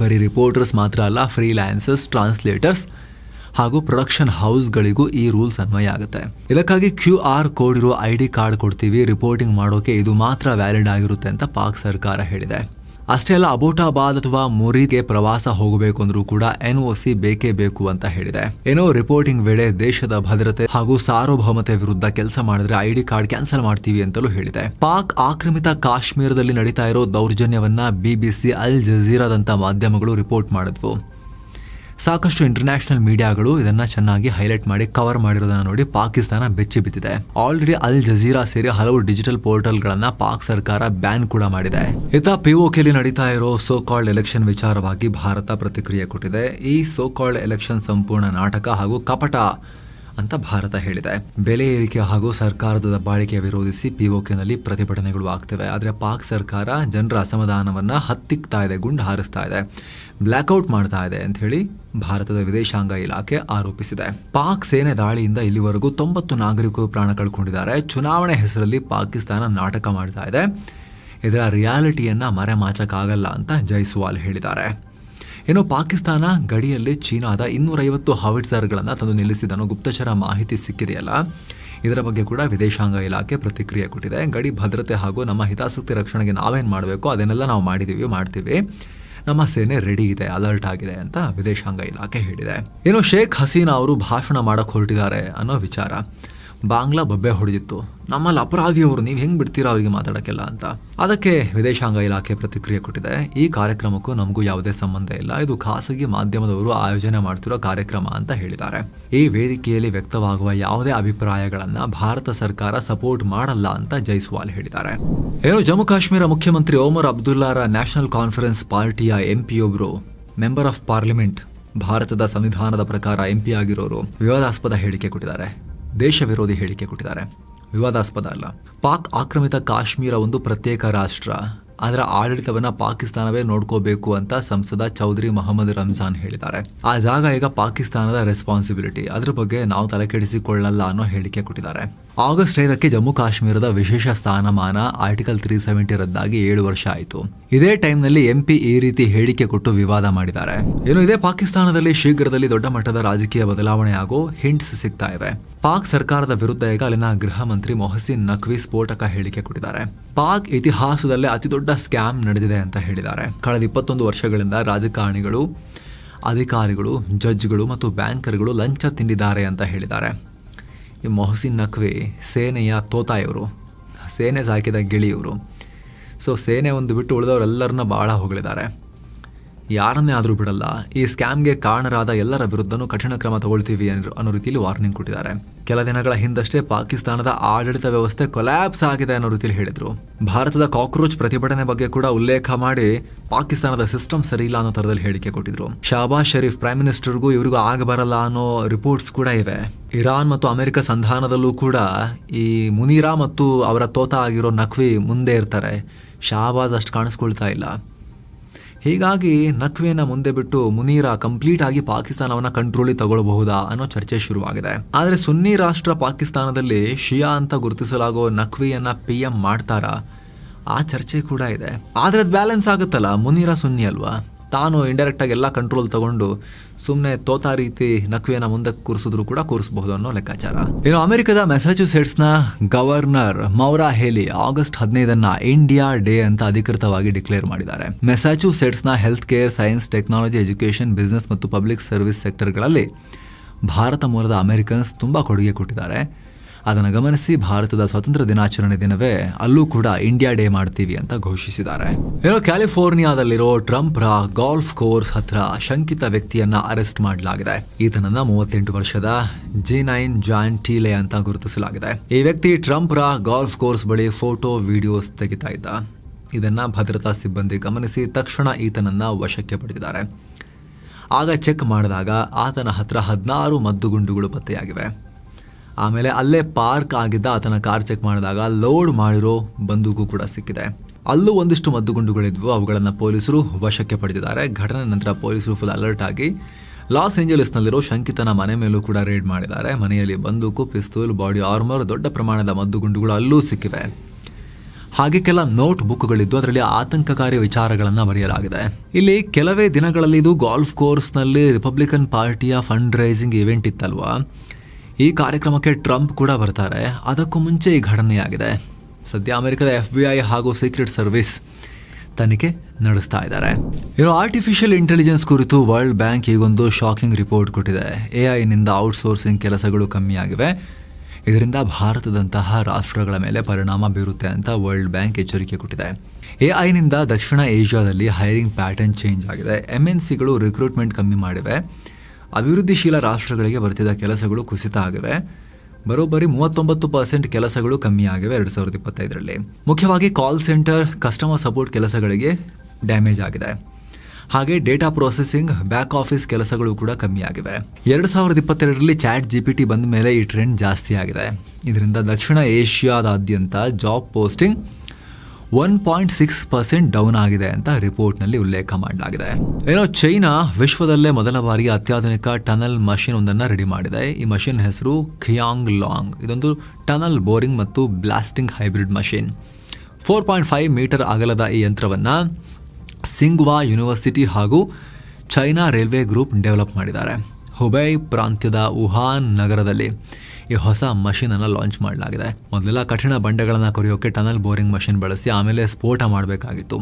ಬರೀ ರಿಪೋರ್ಟರ್ಸ್ ಮಾತ್ರ ಅಲ್ಲ, ಫ್ರೀಲ್ಯಾನ್ಸರ್ಸ್, ಟ್ರಾನ್ಸ್ಲೇಟರ್ಸ್ ಹಾಗೂ ಪ್ರೊಡಕ್ಷನ್ ಹೌಸ್ಗಳಿಗೂ ಈ ರೂಲ್ಸ್ ಅನ್ವಯ ಆಗುತ್ತೆ. ಇದಕ್ಕಾಗಿ QR ಕೋಡ್ ಇರೋ ID ಕಾರ್ಡ್ ಕೊಡ್ತೀವಿ, ರಿಪೋರ್ಟಿಂಗ್ ಮಾಡೋಕೆ ಇದು ಮಾತ್ರ ವ್ಯಾಲಿಡ್ ಆಗಿರುತ್ತೆ ಅಂತ ಪಾಕ್ ಸರ್ಕಾರ ಹೇಳಿದೆ. ಅಷ್ಟೇ ಅಲ್ಲ, ಅಬೋಟಾಬಾದ್ ಅಥವಾ ಮುರೀದ್ಗೆ ಪ್ರವಾಸ ಹೋಗಬೇಕು ಅಂದ್ರೂ ಕೂಡ NOC ಬೇಕೇ ಬೇಕು ಅಂತ ಹೇಳಿದೆ. ರಿಪೋರ್ಟಿಂಗ್ ವೇಳೆ ದೇಶದ ಭದ್ರತೆ ಹಾಗೂ ಸಾರ್ವಭೌಮತೆ ವಿರುದ್ಧ ಕೆಲಸ ಮಾಡಿದ್ರೆ ID ಕಾರ್ಡ್ ಕ್ಯಾನ್ಸಲ್ ಮಾಡ್ತೀವಿ ಅಂತಲೂ ಹೇಳಿದೆ. ಪಾಕ್ ಆಕ್ರಮಿತ ಕಾಶ್ಮೀರದಲ್ಲಿ ನಡೀತಾ ಇರೋ ದೌರ್ಜನ್ಯವನ್ನ BBC, ಅಲ್ ಜಜೀರಾದಂತ ಮಾಧ್ಯಮಗಳು ರಿಪೋರ್ಟ್ ಮಾಡಿದ್ವು. ಸಾಕಷ್ಟು ಇಂಟರ್ನ್ಯಾಷನಲ್ ಮೀಡಿಯಾಗಳು ಇದನ್ನ ಚೆನ್ನಾಗಿ ಹೈಲೈಟ್ ಮಾಡಿ ಕವರ್ ಮಾಡಿರೋದನ್ನ ನೋಡಿ ಪಾಕಿಸ್ತಾನ ಬೆಚ್ಚಿ ಬಿದ್ದಿದೆ. ಆಲ್ರೆಡಿ ಅಲ್ ಜಜೀರಾ ಸೇರಿ ಹಲವು ಡಿಜಿಟಲ್ ಪೋರ್ಟಲ್ಗಳನ್ನ ಪಾಕ್ ಸರ್ಕಾರ ಬ್ಯಾನ್ ಕೂಡ ಮಾಡಿದೆ. POKಲಿ ನಡೀತಾ ಇರೋ ಸೋ ಕಾಲ್ಡ್ ಎಲೆಕ್ಷನ್ ವಿಚಾರವಾಗಿ ಭಾರತ ಪ್ರತಿಕ್ರಿಯೆ ಕೊಟ್ಟಿದೆ. ಈ ಸೋ ಕಾಲ್ಡ್ ಎಲೆಕ್ಷನ್ ಸಂಪೂರ್ಣ ನಾಟಕ ಹಾಗೂ ಕಪಟ ಅಂತ ಭಾರತ ಹೇಳಿದೆ. ಬೆಲೆ ಏರಿಕೆ ಹಾಗೂ ಸರ್ಕಾರದ ದಬ್ಬಾಳಿಕೆ ವಿರೋಧಿಸಿ POKನಲ್ಲಿ ಪ್ರತಿಭಟನೆಗಳು ಆಗ್ತಿವೆ. ಆದರೆ ಪಾಕ್ ಸರ್ಕಾರ ಜನರ ಅಸಮಾಧಾನವನ್ನ ಹತ್ತಿಕ್ತಾ ಇದೆ, ಗುಂಡು ಹಾರಿಸ್ತಾ ಇದೆ, ಬ್ಲಾಕ್ಔಟ್ ಮಾಡ್ತಾ ಇದೆ ಅಂತ ಹೇಳಿ ಭಾರತದ ವಿದೇಶಾಂಗ ಇಲಾಖೆ ಆರೋಪಿಸಿದೆ. ಪಾಕ್ ಸೇನೆ ದಾಳಿಯಿಂದ ಇಲ್ಲಿವರೆಗೂ 90 ನಾಗರಿಕರು ಪ್ರಾಣ ಕಳ್ಕೊಂಡಿದ್ದಾರೆ. ಚುನಾವಣೆ ಹೆಸರಲ್ಲಿ ಪಾಕಿಸ್ತಾನ ನಾಟಕ ಮಾಡ್ತಾ ಇದೆ. ಇದರ ರಿಯಾಲಿಟಿಯನ್ನ ಮರೆಮಾಚಕ್ಕಾಗಲ್ಲ ಅಂತ ಜೈಸ್ವಾಲ್ ಹೇಳಿದ್ದಾರೆ. ಪಾಕಿಸ್ತಾನ ಗಡಿಯಲ್ಲಿ ಚೀನಾದ 250 ಹಾವಿಟ್ಸರ್ಗಳನ್ನು ತಂದು ನಿಲ್ಲಿಸಿದನ್ನು ಗುಪ್ತಚರ ಮಾಹಿತಿ ಸಿಕ್ಕಿದೆಯಲ್ಲ, ಇದರ ಬಗ್ಗೆ ಕೂಡ ವಿದೇಶಾಂಗ ಇಲಾಖೆ ಪ್ರತಿಕ್ರಿಯೆ ಕೊಟ್ಟಿದೆ. ಗಡಿ ಭದ್ರತೆ ಹಾಗೂ ನಮ್ಮ ಹಿತಾಸಕ್ತಿ ರಕ್ಷಣೆಗೆ ನಾವೇನು ಮಾಡಬೇಕು ಅದನ್ನೆಲ್ಲ ನಾವು ಮಾಡ್ತೀವಿ. ನಮ್ಮ ಸೇನೆ ರೆಡಿ ಇದೆ, ಅಲರ್ಟ್ ಆಗಿದೆ ಅಂತ ವಿದೇಶಾಂಗ ಇಲಾಖೆ ಹೇಳಿದೆ. ಶೇಖ್ ಹಸೀನಾ ಅವರು ಭಾಷಣ ಮಾಡಕ್ ಹೊರಟಿದ್ದಾರೆ ಅನ್ನೋ ವಿಚಾರ ಬಾಂಗ್ಲಾ ಬೊಬ್ಬೆ ಹೊಡೆದಿತ್ತು. ನಮ್ಮಲ್ಲಿ ಅಪರಾಧಿಯವರು, ನೀವು ಹೆಂಗ್ ಬಿಡ್ತೀರಾ ಅವರಿಗೆ ಮಾತಾಡಕ್ಕೆಲ್ಲ ಅಂತ. ಅದಕ್ಕೆ ವಿದೇಶಾಂಗ ಇಲಾಖೆ ಪ್ರತಿಕ್ರಿಯೆ ಕೊಟ್ಟಿದೆ. ಈ ಕಾರ್ಯಕ್ರಮಕ್ಕೂ ನಮಗೂ ಯಾವುದೇ ಸಂಬಂಧ ಇಲ್ಲ, ಇದು ಖಾಸಗಿ ಮಾಧ್ಯಮದವರು ಆಯೋಜನೆ ಮಾಡ್ತಿರೋ ಕಾರ್ಯಕ್ರಮ ಅಂತ ಹೇಳಿದ್ದಾರೆ. ಈ ವೇದಿಕೆಯಲ್ಲಿ ವ್ಯಕ್ತವಾಗುವ ಯಾವುದೇ ಅಭಿಪ್ರಾಯಗಳನ್ನ ಭಾರತ ಸರ್ಕಾರ ಸಪೋರ್ಟ್ ಮಾಡಲ್ಲ ಅಂತ ಜೈಸ್ವಾಲ್ ಹೇಳಿದ್ದಾರೆ. ಜಮ್ಮು ಕಾಶ್ಮೀರ ಮುಖ್ಯಮಂತ್ರಿ ಒಮರ್ ಅಬ್ದುಲ್ಲಾರ ನ್ಯಾಷನಲ್ ಕಾನ್ಫರೆನ್ಸ್ ಪಾರ್ಟಿಯ MP ಮೆಂಬರ್ ಆಫ್ ಪಾರ್ಲಿಮೆಂಟ್, ಭಾರತದ ಸಂವಿಧಾನದ ಪ್ರಕಾರ MP ಆಗಿರೋರು ವಿವಾದಾಸ್ಪದ ಹೇಳಿಕೆ ಕೊಟ್ಟಿದ್ದಾರೆ. ದೇಶ ವಿರೋಧಿ ಹೇಳಿಕೆ ಕೊಟ್ಟಿದ್ದಾರೆ. ವಿವಾದಾಸ್ಪದ ಅಲ್ಲ. ಪಾಕ್ ಆಕ್ರಮಿತ ಕಾಶ್ಮೀರ ಒಂದು ಪ್ರತ್ಯೇಕ ರಾಷ್ಟ್ರ, ಅದರ ಆಡಳಿತವನ್ನ ಪಾಕಿಸ್ತಾನವೇ ನೋಡ್ಕೋಬೇಕು ಅಂತ ಸಂಸದ ಚೌಧರಿ ಮೊಹಮ್ಮದ್ ರಂಜಾನ್ ಹೇಳಿದ್ದಾರೆ. ಆ ಜಾಗ ಈಗ ಪಾಕಿಸ್ತಾನದ ರೆಸ್ಪಾನ್ಸಿಬಿಲಿಟಿ, ಅದ್ರ ಬಗ್ಗೆ ನಾವು ತಲೆಕೆಡಿಸಿಕೊಳ್ಳಲ್ಲ ಅನ್ನೋ ಹೇಳಿಕೆ ಕೊಟ್ಟಿದ್ದಾರೆ. ಆಗಸ್ಟ್ 5ಕ್ಕೆ ಜಮ್ಮು ಕಾಶ್ಮೀರದ ವಿಶೇಷ ಸ್ಥಾನಮಾನ ಆರ್ಟಿಕಲ್ 370 ರದ್ದಾಗಿ 7 ವರ್ಷ ಆಯಿತು. ಇದೇ ಟೈಮ್ನಲ್ಲಿ MP ಈ ರೀತಿ ಹೇಳಿಕೆ ಕೊಟ್ಟು ವಿವಾದ ಮಾಡಿದ್ದಾರೆ. ಇದೇ ಪಾಕಿಸ್ತಾನದಲ್ಲಿ ಶೀಘ್ರದಲ್ಲಿ ದೊಡ್ಡ ಮಟ್ಟದ ರಾಜಕೀಯ ಬದಲಾವಣೆ ಆಗೋ ಹಿಂಟ್ಸ್ ಸಿಗ್ತಾ ಇವೆ. ಪಾಕ್ ಸರ್ಕಾರದ ವಿರುದ್ಧ ಈಗ ಅಲ್ಲಿನ ಗೃಹ ಮಂತ್ರಿ ಮೊಹಸಿನ್ ನಖ್ವಿ ಸ್ಫೋಟಕ ಹೇಳಿಕೆ ಕೊಟ್ಟಿದ್ದಾರೆ. ಪಾಕ್ ಇತಿಹಾಸದಲ್ಲೇ ಅತಿ ದೊಡ್ಡ ಸ್ಕ್ಯಾಮ್ ನಡೆದಿದೆ ಅಂತ ಹೇಳಿದ್ದಾರೆ. ಕಳೆದ 21 ವರ್ಷಗಳಿಂದ ರಾಜಕಾರಣಿಗಳು, ಅಧಿಕಾರಿಗಳು, ಜಡ್ಜ್ಗಳು ಮತ್ತು ಬ್ಯಾಂಕರ್ಗಳು ಲಂಚ ತಿಂದಿದ್ದಾರೆ ಅಂತ ಹೇಳಿದ್ದಾರೆ. ಈ ಮೊಹಸಿನ್ ನಖ್ವಿ ಸೇನೆಯ ತೋತಾ ಇವರು, ಸೇನೆ ಸಾಕಿದ ಗಿಳಿಯವರು. ಸೇನೆ ಒಂದು ಬಿಟ್ಟು ಉಳಿದವರೆಲ್ಲರನ್ನ ಬಹಳ ಹೊಗಳಿದ್ದಾರೆ. ಯಾರನ್ನೇ ಆದರೂ ಬಿಡಲ್ಲ. ಈ ಸ್ಕ್ಯಾಮ್ಗೆ ಕಾರಣರಾದ ಎಲ್ಲರ ವಿರುದ್ಧನೂ ಕಠಿಣ ಕ್ರಮ ತಗೊಳ್ತೀವಿ ಅನ್ನೋ ರೀತಿಯಲ್ಲಿ ವಾರ್ನಿಂಗ್ ಕೊಟ್ಟಿದ್ದಾರೆ. ಕೆಲ ದಿನಗಳ ಹಿಂದಷ್ಟೇ ಪಾಕಿಸ್ತಾನದ ಆಡಳಿತ ವ್ಯವಸ್ಥೆ ಕೊಲ್ಯಾಪ್ಸ್ ಆಗಿದೆ ಅನ್ನೋ ರೀತಿಯಲ್ಲಿ ಹೇಳಿದ್ರು. ಭಾರತದ ಕಾಕ್ರೋಚ್ ಪ್ರತಿಭಟನೆ ಬಗ್ಗೆ ಕೂಡ ಉಲ್ಲೇಖ ಮಾಡಿ ಪಾಕಿಸ್ತಾನದ ಸಿಸ್ಟಮ್ ಸರಿ ಇಲ್ಲ ಅನ್ನೋ ತರದಲ್ಲಿ ಹೇಳಿಕೆ ಕೊಟ್ಟಿದ್ರು. ಶಹಬಾಜ್ ಶರೀಫ್ ಪ್ರೈಮ್ ಮಿನಿಸ್ಟರ್ಗೂ ಇವರಿಗೂ ಆಗಬರಲ್ಲ ಅನ್ನೋ ರಿಪೋರ್ಟ್ಸ್ ಕೂಡ ಇವೆ. ಇರಾನ್ ಮತ್ತು ಅಮೆರಿಕ ಸಂಧಾನದಲ್ಲೂ ಕೂಡ ಈ ಮುನೀರಾ ಮತ್ತು ಅವರ ತೋತಾ ಆಗಿರೋ ನಖ್ವಿ ಮುಂದೆ ಇರ್ತಾರೆ. ಶಹಬಾಜ್ ಅಷ್ಟು ಕಾಣಿಸ್ಕೊಳ್ತಾ ಇಲ್ಲ. ಹೀಗಾಗಿ ನಖ್ವಿಯನ್ನ ಮುಂದೆ ಬಿಟ್ಟು ಮುನೀರಾ ಕಂಪ್ಲೀಟ್ ಆಗಿ ಪಾಕಿಸ್ತಾನವನ್ನ ಕಂಟ್ರೋಲಿಗೆ ತಗೊಳ್ಳಬಹುದಾ ಅನ್ನೋ ಚರ್ಚೆ ಶುರುವಾಗಿದೆ. ಆದರೆ ಸುನ್ನಿ ರಾಷ್ಟ್ರ ಪಾಕಿಸ್ತಾನದಲ್ಲಿ ಶಿಯಾ ಅಂತ ಗುರುತಿಸಲಾಗೋ ನಖ್ವಿಯನ್ನ PM ಮಾಡ್ತಾರಾ, ಆ ಚರ್ಚೆ ಕೂಡ ಇದೆ. ಆದ್ರೆ ಅದು ಬ್ಯಾಲೆನ್ಸ್ ಆಗುತ್ತಲ್ಲ, ಮುನೀರಾ ಸುನ್ನಿ ಅಲ್ವಾ, ತಾನು ಇಂಡೈರೆಕ್ಟ್ ಆಗಿ ಎಲ್ಲ ಕಂಟ್ರೋಲ್ ತಗೊಂಡು ಸುಮ್ಮನೆ ತೋತಾ ರೀತಿ ನಖ್ವಿಯನ್ನ ಮುಂದೆ ಕೂರಿಸಿದ್ರು ಕೂಡ ಕೂರಿಸಬಹುದು ಅನ್ನೋ ಲೆಕ್ಕಾಚಾರ. ಅಮೆರಿಕದ ಮೆಸಾಚ್ಯುಸೆಟ್ಸ್ನ governor Maura Healey August 15 India day ಅಂತ ಅಧಿಕೃತವಾಗಿ ಡಿಕ್ಲೇರ್ ಮಾಡಿದ್ದಾರೆ. ಮೆಸಾಚ್ಯುಸೆಟ್ಸ್ನ health care, science, technology, education, business ಮತ್ತು ಪಬ್ಲಿಕ್ ಸರ್ವಿಸ್ ಸೆಕ್ಟರ್ಗಳಲ್ಲಿ ಭಾರತ ಮೂಲದ ಅಮೆರಿಕನ್ಸ್ ತುಂಬಾ ಕೊಡುಗೆ ಕೊಟ್ಟಿದ್ದಾರೆ. ಅದನ್ನು ಗಮನಿಸಿ ಭಾರತದ ಸ್ವಾತಂತ್ರ್ಯ ದಿನಾಚರಣೆ ದಿನವೇ ಅಲ್ಲೂ ಕೂಡ ಇಂಡಿಯಾ ಡೇ ಮಾಡ್ತೀವಿ ಅಂತ ಘೋಷಿಸಿದ್ದಾರೆ. ಕ್ಯಾಲಿಫೋರ್ನಿಯಾದಲ್ಲಿರೋ ಟ್ರಂಪ್ರ ಗಾಲ್ಫ್ ಕೋರ್ಸ್ ಹತ್ರ ಶಂಕಿತ ವ್ಯಕ್ತಿಯನ್ನ ಅರೆಸ್ಟ್ ಮಾಡಲಾಗಿದೆ. ಈತನನ್ನ 38 ವರ್ಷದ G9 ಜಾನ್ ಟೀಲೆ ಅಂತ ಗುರುತಿಸಲಾಗಿದೆ. ಈ ವ್ಯಕ್ತಿ ಟ್ರಂಪ್ರ ಗಾಲ್ಫ್ ಕೋರ್ಸ್ ಬಳಿ ಫೋಟೋ, ವಿಡಿಯೋಸ್ ತೆಗಿತಾ ಇದ್ದ. ಇದನ್ನ ಭದ್ರತಾ ಸಿಬ್ಬಂದಿ ಗಮನಿಸಿ ತಕ್ಷಣ ಈತನನ್ನ ವಶಕ್ಕೆ ಪಡೆದಿದ್ದಾರೆ. ಆಗ ಚೆಕ್ ಮಾಡಿದಾಗ ಆತನ ಹತ್ರ 16 ಮದ್ದುಗುಂಡುಗಳು ಪತ್ತೆಯಾಗಿವೆ. ಆಮೇಲೆ ಅಲ್ಲೇ ಪಾರ್ಕ್ ಆಗಿದ್ದ ಆತನ ಕಾರ್ ಚೆಕ್ ಮಾಡಿದಾಗ ಲೋಡ್ ಮಾಡಿರೋ ಬಂದೂಕು ಕೂಡ ಸಿಕ್ಕಿದೆ. ಅಲ್ಲೂ ಒಂದಿಷ್ಟು ಮದ್ದುಗುಂಡುಗಳಿದ್ವು. ಅವುಗಳನ್ನು ಪೊಲೀಸರು ವಶಕ್ಕೆ ಪಡೆದಿದ್ದಾರೆ. ಘಟನೆ ನಂತರ ಪೊಲೀಸರು ಫುಲ್ ಅಲರ್ಟ್ ಆಗಿ ಲಾಸ್ ಏಂಜಲೀಸ್ನಲ್ಲಿರೋ ಶಂಕಿತನ ಮನೆ ಮೇಲೂ ಕೂಡ ರೇಡ್ ಮಾಡಿದ್ದಾರೆ. ಮನೆಯಲ್ಲಿ ಬಂದೂಕು, ಪಿಸ್ತೂಲ್, ಬಾಡಿ ಆರ್ಮರ್, ದೊಡ್ಡ ಪ್ರಮಾಣದ ಮದ್ದುಗುಂಡುಗಳು ಅಲ್ಲೂ ಸಿಕ್ಕಿವೆ. ಹಾಗೆ ಕೆಲ ನೋಟ್ ಬುಕ್ಗಳಿದ್ದು ಅದರಲ್ಲಿ ಆತಂಕಕಾರಿ ವಿಚಾರಗಳನ್ನು ಬರೆಯಲಾಗಿದೆ. ಇಲ್ಲಿ ಕೆಲವೇ ದಿನಗಳಲ್ಲಿ ಇದು ಗಾಲ್ಫ್ ಕೋರ್ಸ್ನಲ್ಲಿ ರಿಪಬ್ಲಿಕನ್ ಪಾರ್ಟಿಯ ಫಂಡ್ ರೈಸಿಂಗ್ ಇವೆಂಟ್ ಇತ್ತಲ್ವಾ, ಈ ಕಾರ್ಯಕ್ರಮಕ್ಕೆ ಟ್ರಂಪ್ ಕೂಡ ಬರ್ತಾರೆ. ಅದಕ್ಕೂ ಮುಂಚೆ ಈ ಘಟನೆಯಾಗಿದೆ. ಸದ್ಯ ಅಮೆರಿಕದ FBI ಹಾಗೂ ಸೀಕ್ರೆಟ್ ಸರ್ವಿಸ್ ತನಿಖೆ ನಡೆಸ್ತಾ ಇದ್ದಾರೆ. ಆರ್ಟಿಫಿಷಿಯಲ್ ಇಂಟೆಲಿಜೆನ್ಸ್ ಕುರಿತು ವರ್ಲ್ಡ್ ಬ್ಯಾಂಕ್ ಈಗೊಂದು ಶಾಕಿಂಗ್ ರಿಪೋರ್ಟ್ ಕೊಟ್ಟಿದೆ. ಎಐನಿಂದ ಔಟ್ಸೋರ್ಸಿಂಗ್ ಕೆಲಸಗಳು ಕಮ್ಮಿಯಾಗಿವೆ. ಇದರಿಂದ ಭಾರತದಂತಹ ರಾಷ್ಟ್ರಗಳ ಮೇಲೆ ಪರಿಣಾಮ ಬೀರುತ್ತೆ ಅಂತ ವರ್ಲ್ಡ್ ಬ್ಯಾಂಕ್ ಎಚ್ಚರಿಕೆ ಕೊಟ್ಟಿದೆ. ಎಐನಿಂದ ದಕ್ಷಿಣ ಏಷ್ಯಾದಲ್ಲಿ ಹೈರಿಂಗ್ ಪ್ಯಾಟರ್ನ್ ಚೇಂಜ್ ಆಗಿದೆ. MNCಗಳು ರಿಕ್ರೂಟ್ಮೆಂಟ್ ಕಮ್ಮಿ ಮಾಡಿವೆ. ಅಭಿವೃದ್ಧಿಶೀಲ ರಾಷ್ಟ್ರಗಳಿಗೆ ಬರ್ತಿದ್ದ ಕೆಲಸಗಳು ಕುಸಿತ ಆಗಿವೆ. ಬರೋಬ್ಬರಿ 39% ಕೆಲಸಗಳು ಕಮ್ಮಿ ಆಗಿವೆ 2025ರಲ್ಲಿ. ಮುಖ್ಯವಾಗಿ ಕಾಲ್ ಸೆಂಟರ್, ಕಸ್ಟಮರ್ ಸಪೋರ್ಟ್ ಕೆಲಸಗಳಿಗೆ ಡ್ಯಾಮೇಜ್ ಆಗಿದೆ. ಹಾಗೆ ಡೇಟಾ ಪ್ರೊಸೆಸಿಂಗ್, ಬ್ಯಾಕ್ ಆಫೀಸ್ ಕೆಲಸಗಳು ಕೂಡ ಕಮ್ಮಿ ಆಗಿವೆ. 2022ರಲ್ಲಿ ಚಾಟ್ GPT ಬಂದ ಮೇಲೆ ಈ ಟ್ರೆಂಡ್ ಜಾಸ್ತಿ ಆಗಿದೆ. ಇದರಿಂದ ದಕ್ಷಿಣ ಏಷ್ಯಾದಾದ್ಯಂತ ಜಾಬ್ ಪೋಸ್ಟಿಂಗ್ 1.6% ಡೌನ್ ಆಗಿದೆ ಅಂತ ರಿಪೋರ್ಟ್ನಲ್ಲಿ ಉಲ್ಲೇಖ ಮಾಡಲಾಗಿದೆ. ಚೈನಾ ವಿಶ್ವದಲ್ಲೇ ಮೊದಲ ಬಾರಿಗೆ ಅತ್ಯಾಧುನಿಕ ಟನಲ್ ಮಷಿನ್ ಒಂದನ್ನು ರೆಡಿ ಮಾಡಿದೆ. ಈ ಮಷಿನ್ ಹೆಸರು ಖಿಯಾಂಗ್ ಲಾಂಗ್. ಇದೊಂದು ಟನಲ್ ಬೋರಿಂಗ್ ಮತ್ತು ಬ್ಲಾಸ್ಟಿಂಗ್ ಹೈಬ್ರಿಡ್ ಮಷಿನ್. 4.5 ಮೀಟರ್ ಅಗಲದ ಈ ಯಂತ್ರವನ್ನು ಸಿಂಗ್ವಾ ಯೂನಿವರ್ಸಿಟಿ ಹಾಗೂ ಚೈನಾ ರೈಲ್ವೆ ಗ್ರೂಪ್ ಡೆವಲಪ್ ಮಾಡಿದ್ದಾರೆ. ಹುಬೈ ಪ್ರಾಂತ್ಯದ ವುಹಾನ್ ನಗರದಲ್ಲಿ ಈ ಹೊಸ ಮಷಿನ್ ಅನ್ನು ಲಾಂಚ್ ಮಾಡಲಾಗಿದೆ. ಮೊದಲೆಲ್ಲ ಕಠಿಣ ಬಂಡೆಗಳನ್ನು ಕೊರೆಯೋಕೆ ಟನಲ್ ಬೋರಿಂಗ್ ಮಷಿನ್ ಬಳಸಿ ಆಮೇಲೆ ಸ್ಫೋಟ ಮಾಡಬೇಕಾಗಿತ್ತು.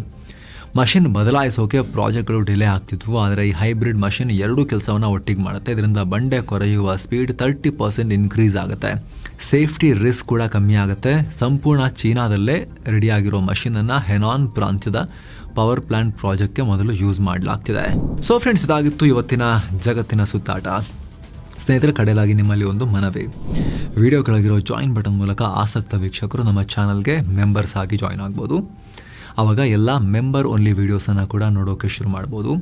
ಮಷಿನ್ ಬದಲಾಯಿಸೋಕೆ ಪ್ರಾಜೆಕ್ಟ್ಗಳು ಡಿಲೇ ಆಗ್ತಿದ್ವು. ಆದರೆ ಈ ಹೈಬ್ರಿಡ್ ಮಷಿನ್ ಎರಡೂ ಕೆಲಸವನ್ನು ಒಟ್ಟಿಗೆ ಮಾಡುತ್ತೆ. ಇದರಿಂದ ಬಂಡೆ ಕೊರೆಯುವ ಸ್ಪೀಡ್ 30% ಇನ್ಕ್ರೀಸ್ ಆಗುತ್ತೆ. ಸೇಫ್ಟಿ ರಿಸ್ಕ್ ಕೂಡ ಕಮ್ಮಿ ಆಗುತ್ತೆ. ಸಂಪೂರ್ಣ ಚೀನಾದಲ್ಲೇ ರೆಡಿಯಾಗಿರೋ ಮಷಿನನ್ನು ಹೆನಾನ್ ಪ್ರಾಂತ್ಯದ ಪವರ್ ಪ್ಲಾಂಟ್ ಪ್ರಾಜೆಕ್ಟ್ಗೆ ಮೊದಲು ಯೂಸ್ ಮಾಡಲಾಗ್ತಿದೆ. ಸೊ ಫ್ರೆಂಡ್ಸ್, ಇದಾಗಿತ್ತು ಇವತ್ತಿನ ಜಗತ್ತಿನ ಸುತ್ತಾಟ. ಸ್ನೇಹಿತರ ಕಡೆಯಲಾಗಿ ನಿಮ್ಮಲ್ಲಿ ಒಂದು ಮನವಿ. ವಿಡಿಯೋ ಕೆಳಗಿರೋ ಜಾಯಿನ್ ಬಟನ್ ಮೂಲಕ ಆಸಕ್ತ ವೀಕ್ಷಕರು ನಮ್ಮ ಚಾನಲ್ಗೆ ಮೆಂಬರ್ಸ್ ಆಗಿ ಜಾಯಿನ್ ಆಗ್ಬೋದು. ಆವಾಗ ಎಲ್ಲ ಮೆಂಬರ್ ಓನ್ಲಿ ವೀಡಿಯೋಸನ್ನು ಕೂಡ ನೋಡೋಕೆ ಶುರು ಮಾಡ್ಬೋದು.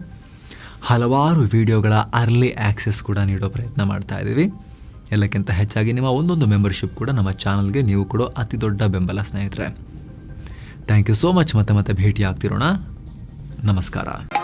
ಹಲವಾರು ವಿಡಿಯೋಗಳ ಅರ್ಲಿ ಆಕ್ಸೆಸ್ ಕೂಡ ನೀಡೋ ಪ್ರಯತ್ನ ಮಾಡ್ತಾ ಇದ್ದೀವಿ. ಎಲ್ಲಕ್ಕಿಂತ ಹೆಚ್ಚಾಗಿ ನಿಮ್ಮ ಒಂದೊಂದು ಮೆಂಬರ್ಶಿಪ್ ಕೂಡ ನಮ್ಮ ಚಾನಲ್ಗೆ ನೀವು ಕೊಡೋ ಅತಿ ದೊಡ್ಡ ಬೆಂಬಲ ಸ್ನೇಹಿತರೆ. Thank you so much. ಮತ್ತೆ ಭೇಟಿ ಆಗ್ತಿರೋಣ. ನಮಸ್ಕಾರ.